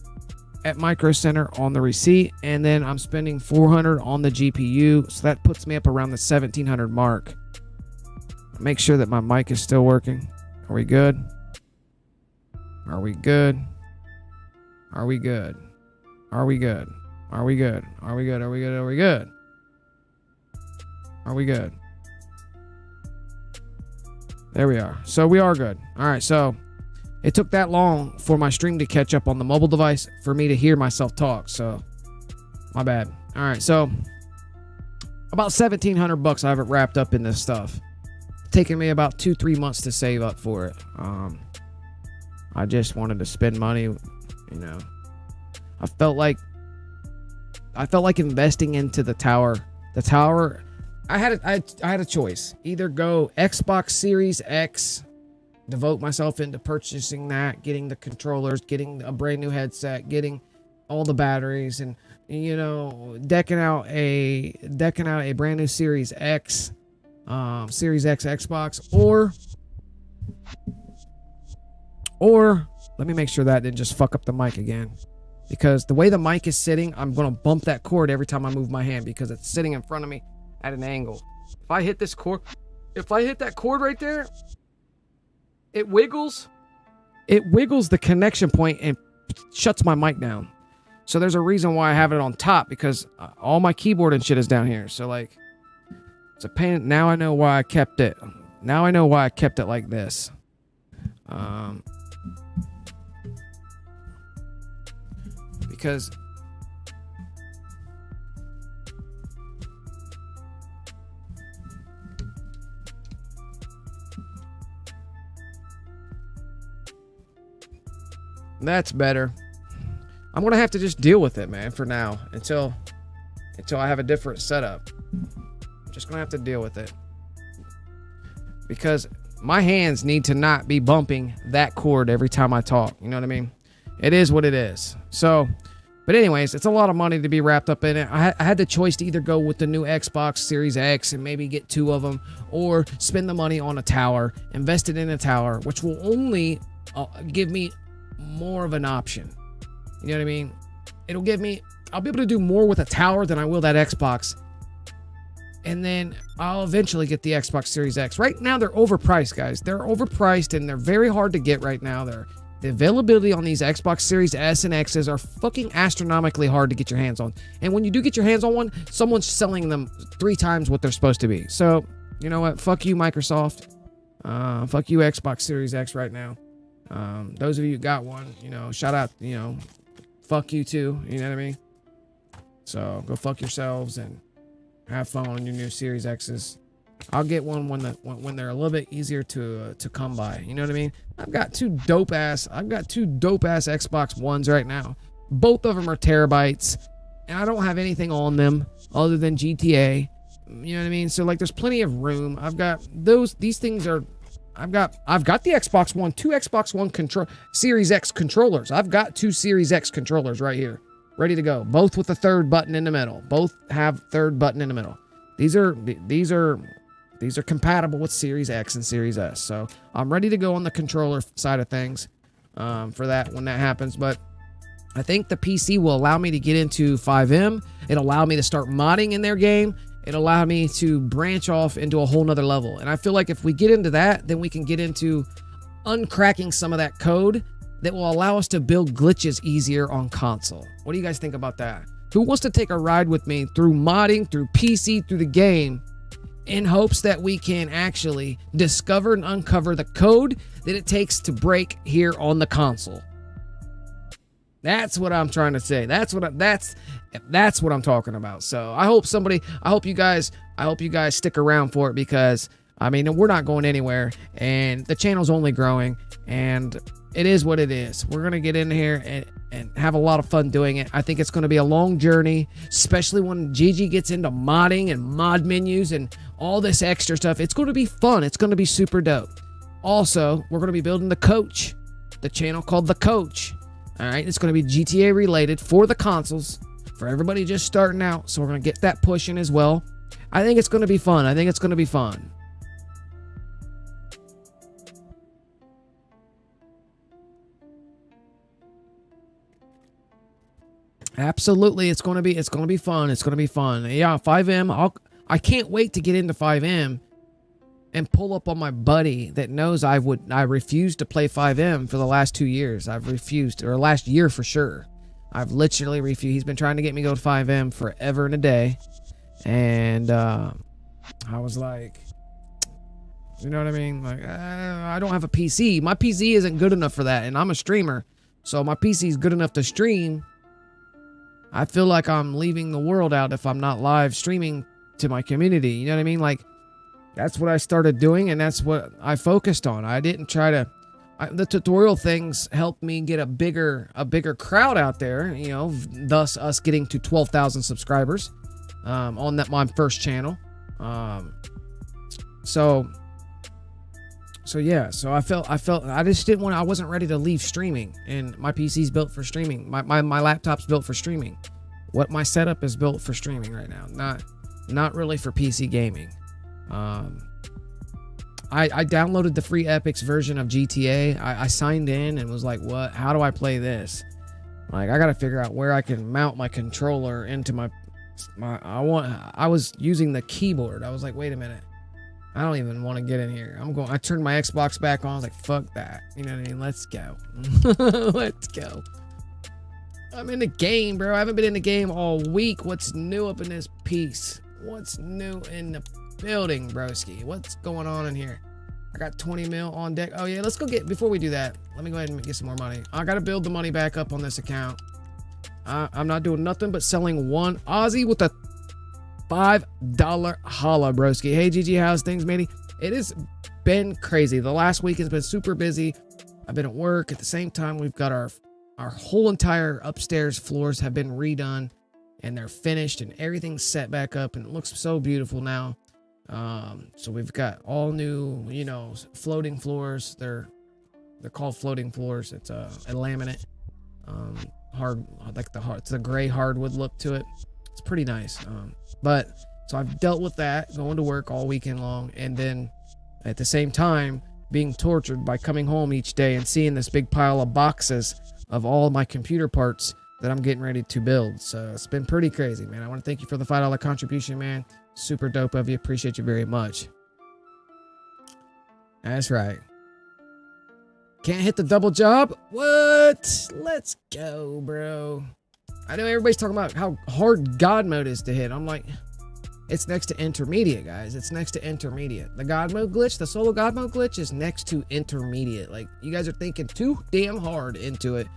at Micro Center on the receipt, and then I'm spending 400 on the GPU, so that puts me up around the 1,700 mark. Make sure that my mic is still working. Are we good? Are we good? Are we good? Are we good? Are we good? Are we good? Are we good? Are we good? Are we good? There we are. So we are good. All right, so it took that long for my stream to catch up on the mobile device for me to hear myself talk. So my bad. All right, so about 1,700 bucks I have it wrapped up in this stuff. It's taken me about 2-3 months to save up for it. I just wanted to spend money, you know. I felt like investing into the tower. The tower, I had a choice. Either go Xbox Series X, devote myself into purchasing that, getting the controllers, getting a brand new headset, getting all the batteries, and, you know, decking out a brand new Series X, Series X Xbox, or let me make sure that didn't just fuck up the mic again, because the way the mic is sitting, I'm gonna bump that cord every time I move my hand because it's sitting in front of me at an angle. If I hit this cord, if I hit that cord right there, it wiggles the connection point and shuts my mic down. So there's a reason why I have it on top, because all my keyboard and shit is down here. So like, it's a pain. Now I know why I kept it. Now I know why I kept it like this. Because that's better. I'm gonna have to just deal with it, man, for now, until I have a different setup. I'm just gonna have to deal with it, because my hands need to not be bumping that cord every time I talk. You know what I mean? It is what it is. So, but anyways, it's a lot of money to be wrapped up in it. I had the choice to either go with the new Xbox Series X and maybe get 2 of them, or spend the money on a tower, invest it in a tower, which will only give me more of an option. You know what I mean? It'll give me, I'll be able to do more with a tower than I will that Xbox. And then I'll eventually get the Xbox Series X. Right now, they're overpriced, guys. They're overpriced, and they're very hard to get right now. The availability on these Xbox Series S and X's are fucking astronomically hard to get your hands on. And when you do get your hands on one, someone's selling them 3 times what they're supposed to be. So, you know what? Fuck you, Microsoft. Fuck you, Xbox Series X right now. Those of you who got one, you know, shout out, you know, fuck you too. You know what I mean? So go fuck yourselves and have fun on your new Series X's. I'll get one when they're a little bit easier to come by. You know what I mean? I've got two dope ass Xbox Ones right now. Both of them are terabytes, and I don't have anything on them other than GTA. You know what I mean? So like, there's plenty of room. I've got these things are. I've got the Xbox One, 2 Xbox One Series X controllers. I've got 2 Series X controllers right here, ready to go. Both with the 3rd button in the middle. Both have 3rd button in the middle. These are compatible with Series X and Series S. So I'm ready to go on the controller side of things for that when that happens. But I think the PC will allow me to get into 5M. It'll allow me to start modding in their game. It allowed me to branch off into a whole nother level. And I feel like if we get into that, then we can get into uncracking some of that code that will allow us to build glitches easier on console. What do you guys think about that? Who wants to take a ride with me through modding, through PC, through the game, in hopes that we can actually discover and uncover the code that it takes to break here on the console? That's what I'm trying to say. That's what I'm talking about. So I hope you guys stick around for it, because I mean, we're not going anywhere, and the channel's only growing, and it is what it is. We're going to get in here and have a lot of fun doing it. I think it's going to be a long journey, especially when Gigi gets into modding and mod menus and all this extra stuff. It's going to be fun. It's going to be super dope. Also, we're going to be building the Coach, the channel called The Coach. All right, it's going to be GTA related for the consoles, for everybody just starting out. So we're going to get that pushing as well. I think it's going to be fun. I think it's going to be fun. Absolutely, it's going to be fun. It's going to be fun. Yeah, 5M. I can't wait to get into 5M and pull up on my buddy that knows I refused to play 5M for the last 2 years. I've refused, or last year for sure. I've literally refused. He's been trying to get me to go to 5M forever and a day. And I was like, you know what I mean? Like, I don't have a PC. My PC isn't good enough for that. And I'm a streamer. So my PC is good enough to stream. I feel like I'm leaving the world out if I'm not live streaming to my community. You know what I mean? Like, that's what I started doing, and that's what I focused on. I didn't try to... the tutorial things helped me get a bigger crowd out there, you know, thus us getting to 12,000 subscribers on my first channel. So yeah, so I felt I just didn't want... I wasn't ready to leave streaming, and my PC's built for streaming. My laptop's built for streaming. My setup is built for streaming right now, not really for PC gaming. I downloaded the free Epix version of GTA. I signed in and was like, what? How do I play this? Like, I gotta figure out where I can mount my controller into I was using the keyboard. I was like, wait a minute. I don't even want to get in here. I turned my Xbox back on. I was like, fuck that. You know what I mean? Let's go. Let's go. I'm in the game, bro. I haven't been in the game all week. What's new up in this piece? What's new in the building, broski? What's going on in here? I got 20 mil on deck. Oh, yeah. Let's go before we do that, let me go ahead and get some more money. I got to build the money back up on this account. I'm not doing nothing but selling one Aussie with a $5 holla, broski. Hey, GG, how's things, matey? It has been crazy. The last week has been super busy. I've been at work. At the same time, we've got our whole entire upstairs floors have been redone, and they're finished, and everything's set back up, and it looks so beautiful now. So we've got all new, you know, floating floors. They're called floating floors. It's a laminate, hard, like it's a gray hardwood look to it. It's pretty nice. But so I've dealt with that, going to work all weekend long, and then at the same time being tortured by coming home each day and seeing this big pile of boxes of all my computer parts that I'm getting ready to build. So it's been pretty crazy, man. I want to thank you for the $5 contribution, man. Super dope of you. Appreciate you very much. That's right. Can't hit the double job? What? Let's go, bro. I know everybody's talking about how hard God mode is to hit. I'm like, it's next to intermediate, guys. It's next to intermediate. The God mode glitch, the solo God mode glitch is next to intermediate. Like, you guys are thinking too damn hard into it,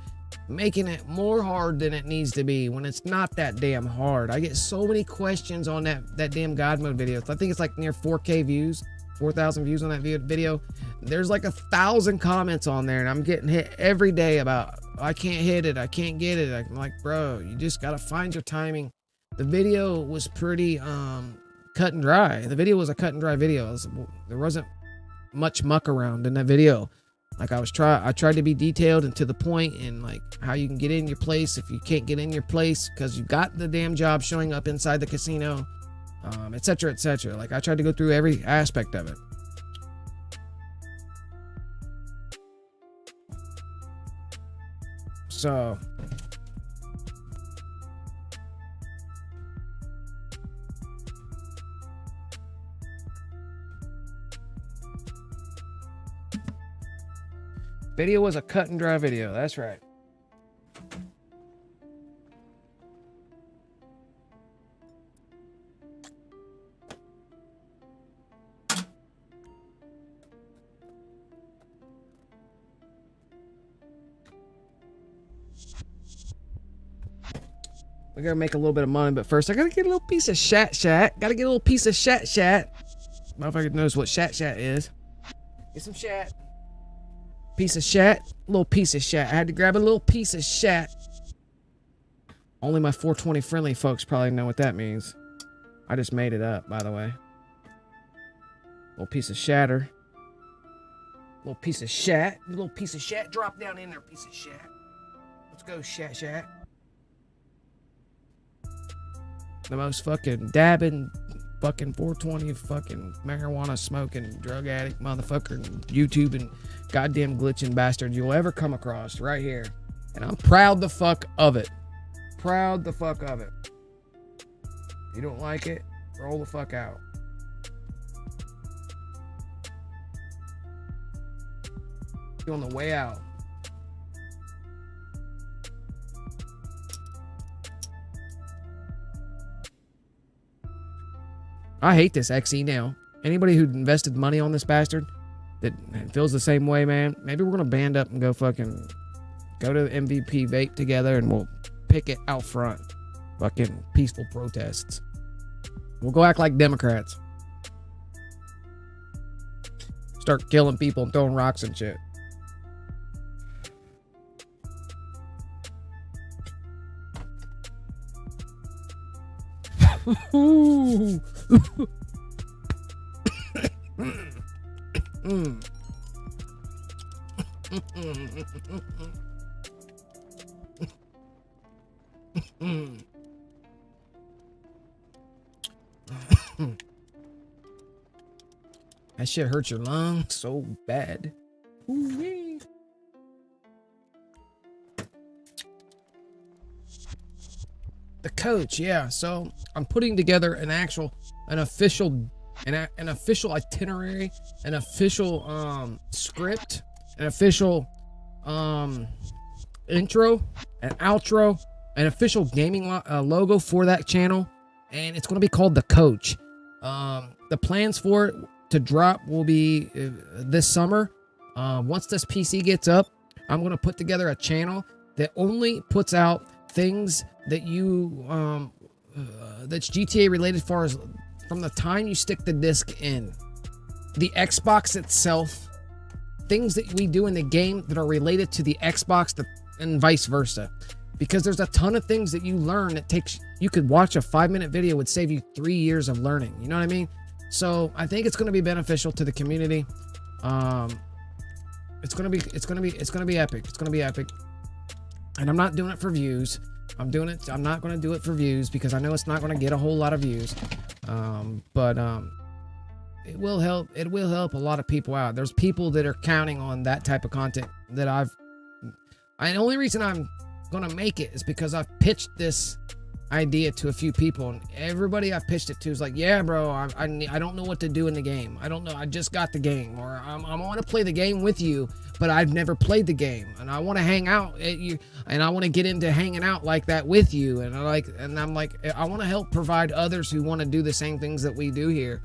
making it more hard than it needs to be when it's not that damn hard. I get so many questions on that damn God mode video. I think it's like near 4K views, 4,000 views on that video. There's like 1,000 comments on there, and I'm getting hit every day about, I can't hit it, I can't get it. I'm like, bro, you just gotta find your timing. The video was pretty cut and dry. The video was a cut and dry video. There wasn't much muck around in that video. Like, I tried to be detailed and to the point, and like how you can get in your place if you can't get in your place because you got the damn job showing up inside the casino, etc., etc. Like, I tried to go through every aspect of it. So video was a cut and dry video. That's right. We gotta make a little bit of money, but first I gotta get a little piece of shat. Gotta get a little piece of shat. Motherfucker knows what shat is. Get some shat. Piece of shat. Little piece of shat. I had to grab a little piece of shat. Only my 420 friendly folks probably know what that means. I just made it up, by the way. Little piece of shatter. Little piece of shat. Little piece of shat. Drop down in there, piece of shat. Let's go, shat. the most fucking dabbing, fucking 420 fucking marijuana smoking drug addict motherfucker and YouTube and goddamn glitching bastard you'll ever come across right here. And I'm proud the fuck of it. Proud the fuck of it. You don't like it? Roll the fuck out. You're on the way out. I hate this XE now. Anybody who invested money on this bastard that feels the same way, man, maybe we're gonna band up and go fucking go to the MVP vape together and we'll pick it out front. Fucking peaceful protests. We'll go act like Democrats. Start killing people and throwing rocks and shit. That shit hurts your lungs so bad. Ooh-wee. The coach, yeah. So I'm putting together an official itinerary, an official script, an official intro, an outro, an official gaming logo for that channel, and it's going to be called The Coach. The plans for it to drop will be this summer. Once this PC gets up, I'm going to put together a channel that only puts out things that that's GTA related, as far as from the time you stick the disc in. The Xbox itself, things that we do in the game that are related to the Xbox, and vice versa. Because there's a ton of things that you learn that you could watch a 5-minute video would save you 3 years of learning. You know what I mean? So I think it's going to be beneficial to the community. It's going to be epic. It's going to be epic. And I'm not doing it for views. I'm not going to do it for views because I know it's not going to get a whole lot of views. But it will help. It will help a lot of people out. There's people that are counting on that type of content that the only reason I'm going to make it is because I've pitched this idea to a few people, and everybody I pitched it to is like, yeah, bro, I don't know what to do in the game. I don't know. I just got the game, or I want to play the game with you, but I've never played the game, and I want to hang out at you, and I want to get into hanging out like that with you, and I'm like, I want to help provide others who want to do the same things that we do here.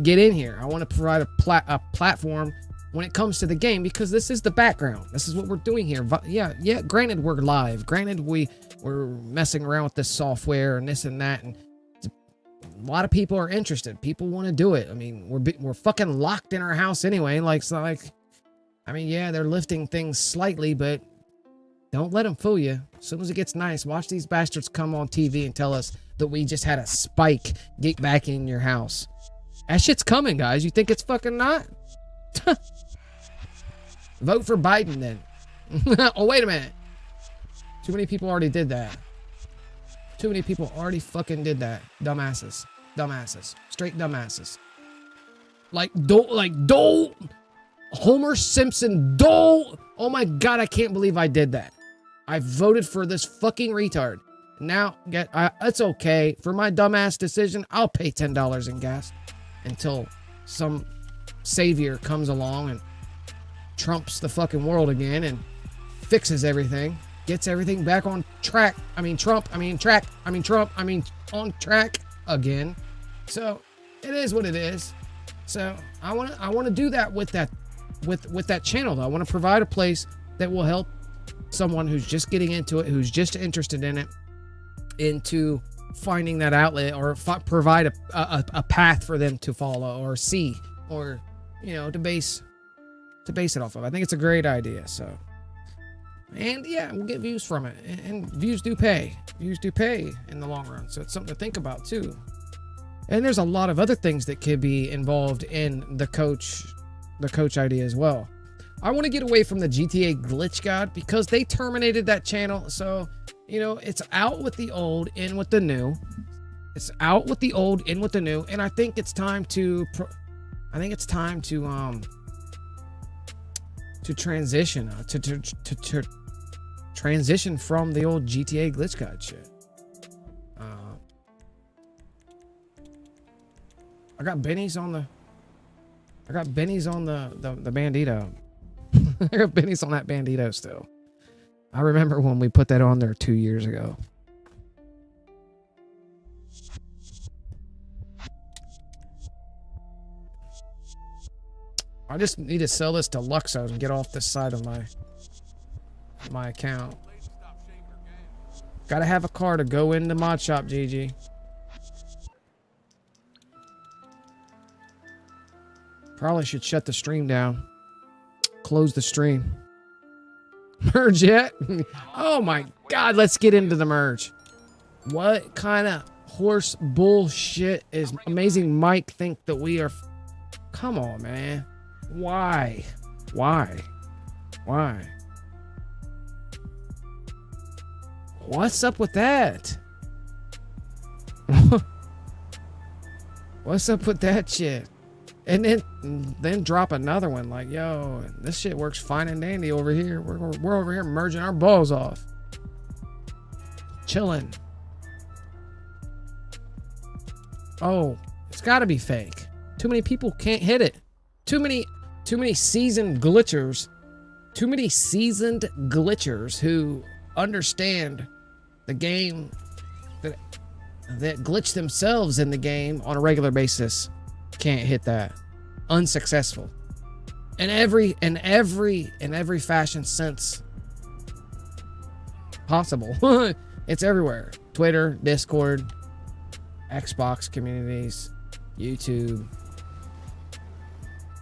Get in here. I want to provide a platform when it comes to the game, because this is the background. This is what we're doing here. Yeah. Granted, we're live. Granted, we're messing around with this software and this and that, and a lot of people are interested. People want to do it. I mean, we're fucking locked in our house anyway. I mean, yeah, they're lifting things slightly, but don't let them fool you. As soon as it gets nice, watch these bastards come on TV and tell us that we just had a spike get back in your house. That shit's coming, guys. You think it's fucking not? Vote for Biden then. Oh, wait a minute. Too many people already did that. Too many people already fucking did that. Dumbasses. Straight dumbasses. Like Homer Simpson, oh my God, I can't believe I did that. I voted for this fucking retard. Now, it's okay. For my dumbass decision, I'll pay $10 in gas until some savior comes along and trumps the fucking world again and fixes everything, gets everything back on track. On track again. So it is what it is. So I want to do that with that channel though. I want to provide a place that will help someone who's just getting into it, who's just interested in it, into finding that outlet, or provide a path for them to follow or see, or to base it off of. I think it's a great idea. So, and yeah, we'll get views from it, and views do pay. Views do pay in the long run. So it's something to think about too. And there's a lot of other things that could be involved in the coach idea as well. I want to get away from the GTA glitch god because they terminated that channel. So, it's out with the old, in with the new. It's out with the old, in with the new, and I think it's time to transition to transition from the old GTA glitch guide shit. I got Benny's on the Bandito. I got Benny's on that Bandito still. I remember when we put that on there 2 years ago. I just need to sell this to Luxos and get off this side of my account. Gotta have a car to go into Mod Shop, GG. Probably should shut the stream down. Close the stream. Merge yet? Oh my god, let's get into the merge. What kind of horse bullshit is Amazing Mike think that we are? Come on, man. Why? What's up with that? What's up with that shit? And then drop another one like, yo, this shit works fine and dandy over here. We're over here merging our balls off. Chilling. Oh, it's gotta be fake. Too many people can't hit it. Too many seasoned glitchers. Too many seasoned glitchers who understand the game that glitch themselves in the game on a regular basis. Can't hit that. Unsuccessful. In every fashion sense possible. It's everywhere. Twitter, Discord, Xbox communities, YouTube.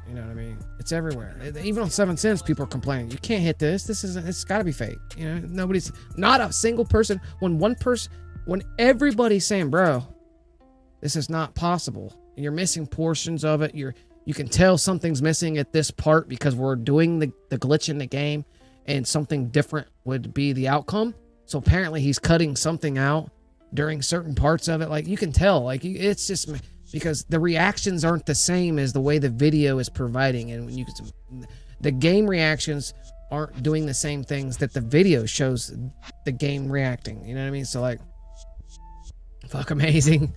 You know what I mean? It's everywhere. Even on 7 Cents, people are complaining. You can't hit this. It's gotta be fake. You know, nobody's, not a single person. When everybody's saying, bro, this is not possible. You're missing portions of it. You can tell something's missing at this part because we're doing the glitch in the game and something different would be the outcome. So apparently he's cutting something out during certain parts of it. Like you can tell, like it's just because the reactions aren't the same as the way the video is providing. And when the game reactions aren't doing the same things that the video shows the game reacting. You know what I mean? So like, fuck Amazing.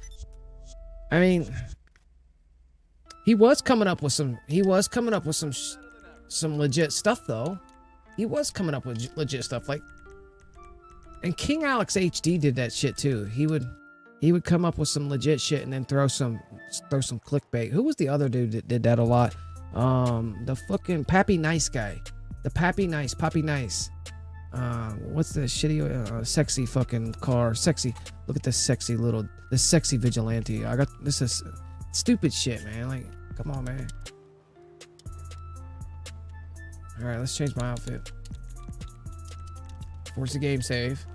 I mean, he was coming up with some legit stuff though. He was coming up with legit stuff like, and King Alex HD did that shit too. He would come up with some legit shit and then throw some clickbait. Who was the other dude that did that a lot? The fucking Pappy Nice guy. The Pappy Nice. What's the shitty sexy fucking car? Sexy. Look at this sexy vigilante. This is stupid shit, man. Like, come on, man. All right, let's change my outfit. Force the game save.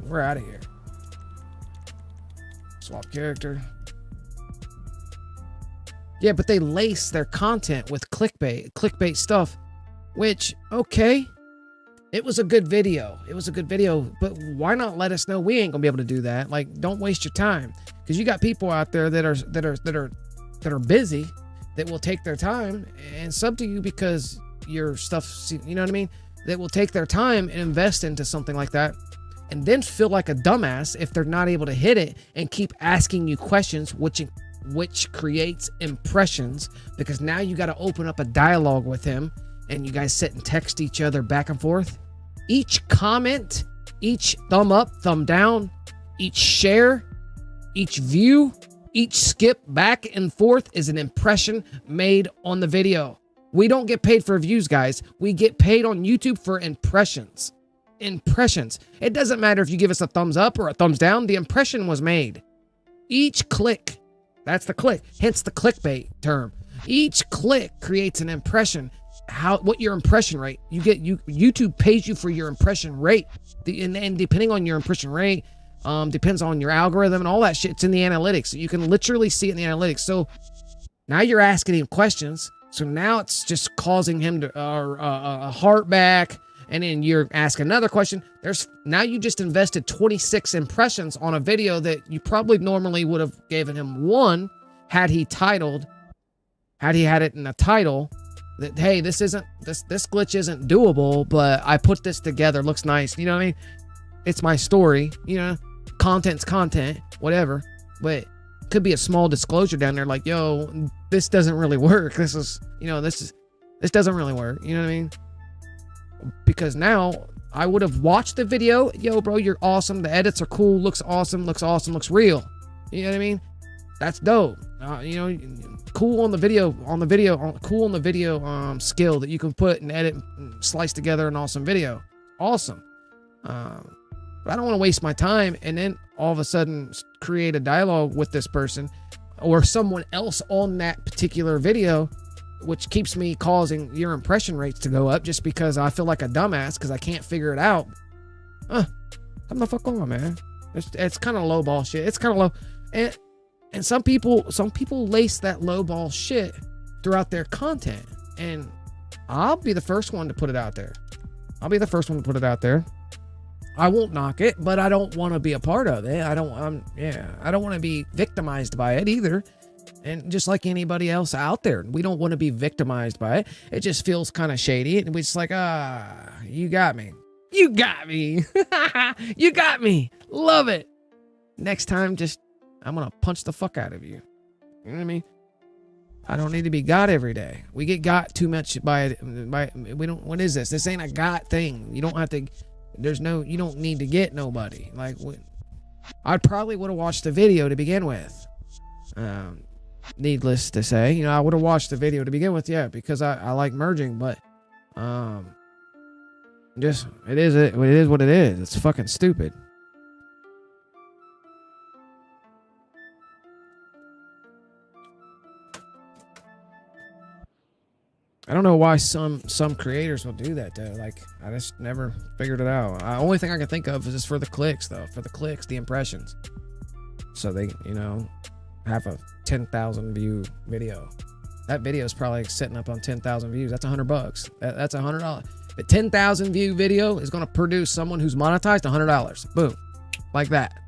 We're out of here. Swap character. Yeah, but they lace their content with clickbait stuff, which, okay, it was a good video. But why not let us know we ain't gonna be able to do that? Like, don't waste your time, because you got people out there that are busy, that will take their time and sub to you because your stuff, you know what I mean? That will take their time and invest into something like that, and then feel like a dumbass if they're not able to hit it and keep asking you questions, which creates impressions, because now you got to open up a dialogue with him and you guys sit and text each other back and forth. Each comment, each thumb up, thumb down, each share, each view, each skip back and forth is an impression made on the video. We don't get paid for views, guys. We get paid on YouTube for impressions. Impressions. It doesn't matter if you give us a thumbs up or a thumbs down. The impression was made. Each click, that's the click, hence the clickbait term. Each click creates an impression. What your impression rate? YouTube pays you for your impression rate. And depending on your impression rate, depends on your algorithm and all that shit. It's in the analytics. You can literally see it in the analytics. So now you're asking him questions. So now it's just causing him to a heart back And then you're asking another question. Now you just invested 26 impressions on a video that you probably normally would have given him 1 had he had it in the title that, hey, this glitch isn't doable, but I put this together, looks nice. You know what I mean? It's my story, you know, content's content, whatever. But could be a small disclosure down there like, yo, this doesn't really work. This doesn't really work. You know what I mean? Because now I would have watched the video. Yo, bro, you're awesome. The edits are cool. Looks awesome. Looks real. You know what I mean? That's dope. You know, cool on the video skill that you can put and edit and slice together an awesome video. Awesome. But I don't want to waste my time and then all of a sudden create a dialogue with this person or someone else on that particular video, which keeps me causing your impression rates to go up just because I feel like a dumbass because I can't figure it out. Come the fuck on, man. It's kind of low ball shit. It's kind of low. And some people lace that low ball shit throughout their content. And I'll be the first one to put it out there. I won't knock it, but I don't want to be a part of it. I don't want to be victimized by it either. And just like anybody else out there, we don't want to be victimized by it. It just feels kind of shady. And we're just like, you got me. You got me. You got me. Love it. Next time, I'm going to punch the fuck out of you. You know what I mean? I don't need to be got every day. We get got too much by what is this? This ain't a got thing. You don't have to, you don't need to get nobody. Like, I probably would have watched the video to begin with. Needless to say, you know, I would have watched the video to begin with, yeah, because I like merging, but it is what it is. It's fucking stupid. I don't know why some creators will do that though. Like, I just never figured it out. The only thing I can think of is just for the clicks though. For the clicks, the impressions. So they, you know, have a 10,000 view video. That video is probably sitting up on 10,000 views. That's $100. That's $100. The 10,000 view video is going to produce someone who's monetized $100. Boom. Like that.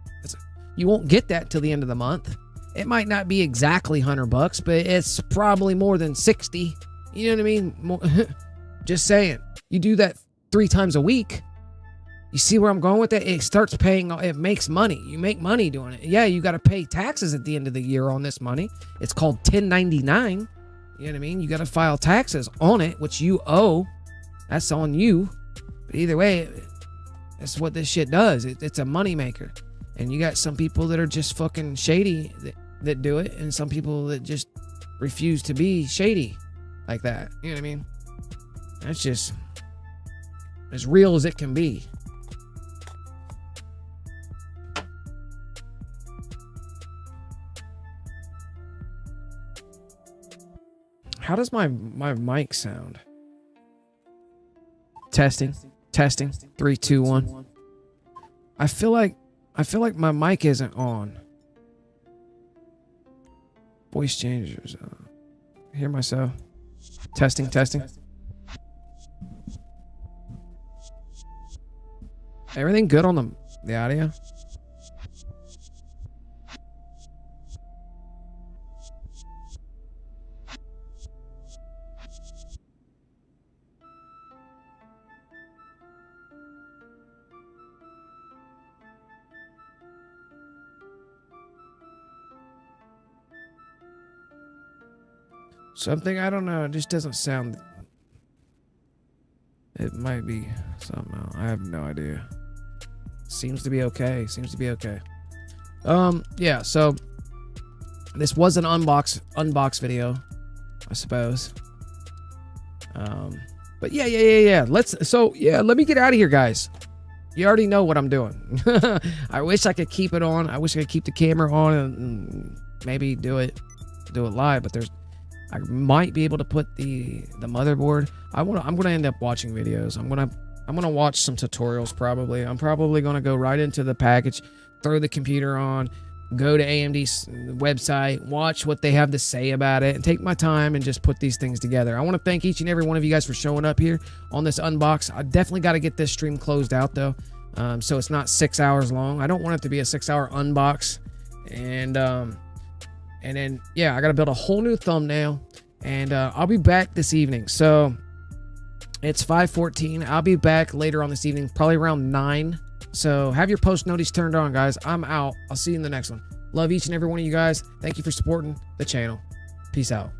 You won't get that till the end of the month. It might not be exactly $100, but it's probably more than 60. You know what I mean? Just saying. You do that 3 times a week. You see where I'm going with that? It starts paying. It makes money. You make money doing it. Yeah, you got to pay taxes at the end of the year on this money. It's called 1099. You know what I mean? You got to file taxes on it, which you owe. That's on you. But either way, that's what this shit does. It's a money maker. And you got some people that are just fucking shady that do it, and some people that just refuse to be shady like that. You know what I mean? That's just as real as it can be. How does my mic sound? Testing. 3, 2, 1. I feel like my mic isn't on. Voice changers. Hear myself. Testing. Everything good on the audio? Something, I don't know, it just doesn't sound. It might be somehow. I have no idea. Seems to be okay. Yeah, so this was an unbox video, I suppose. But yeah. Let me get out of here, guys. You already know what I'm doing. I wish I could keep it on. I wish I could keep the camera on and maybe do it live, but I might be able to put the motherboard. I'm gonna end up watching videos. I'm gonna watch some tutorials probably. I'm probably gonna go right into the package, throw the computer on, go to AMD's website, watch what they have to say about it, and take my time and just put these things together. I want to thank each and every one of you guys for showing up here on this unbox. I definitely got to get this stream closed out though, so it's not 6 hours long. I don't want it to be a 6-hour unbox. And then yeah, I got to build a whole new thumbnail, and I'll be back this evening. So it's 5:14. I'll be back later on this evening, probably around 9. So have your post notice turned on, guys. I'm out. I'll see you in the next one. Love each and every one of you guys. Thank you for supporting the channel. Peace out.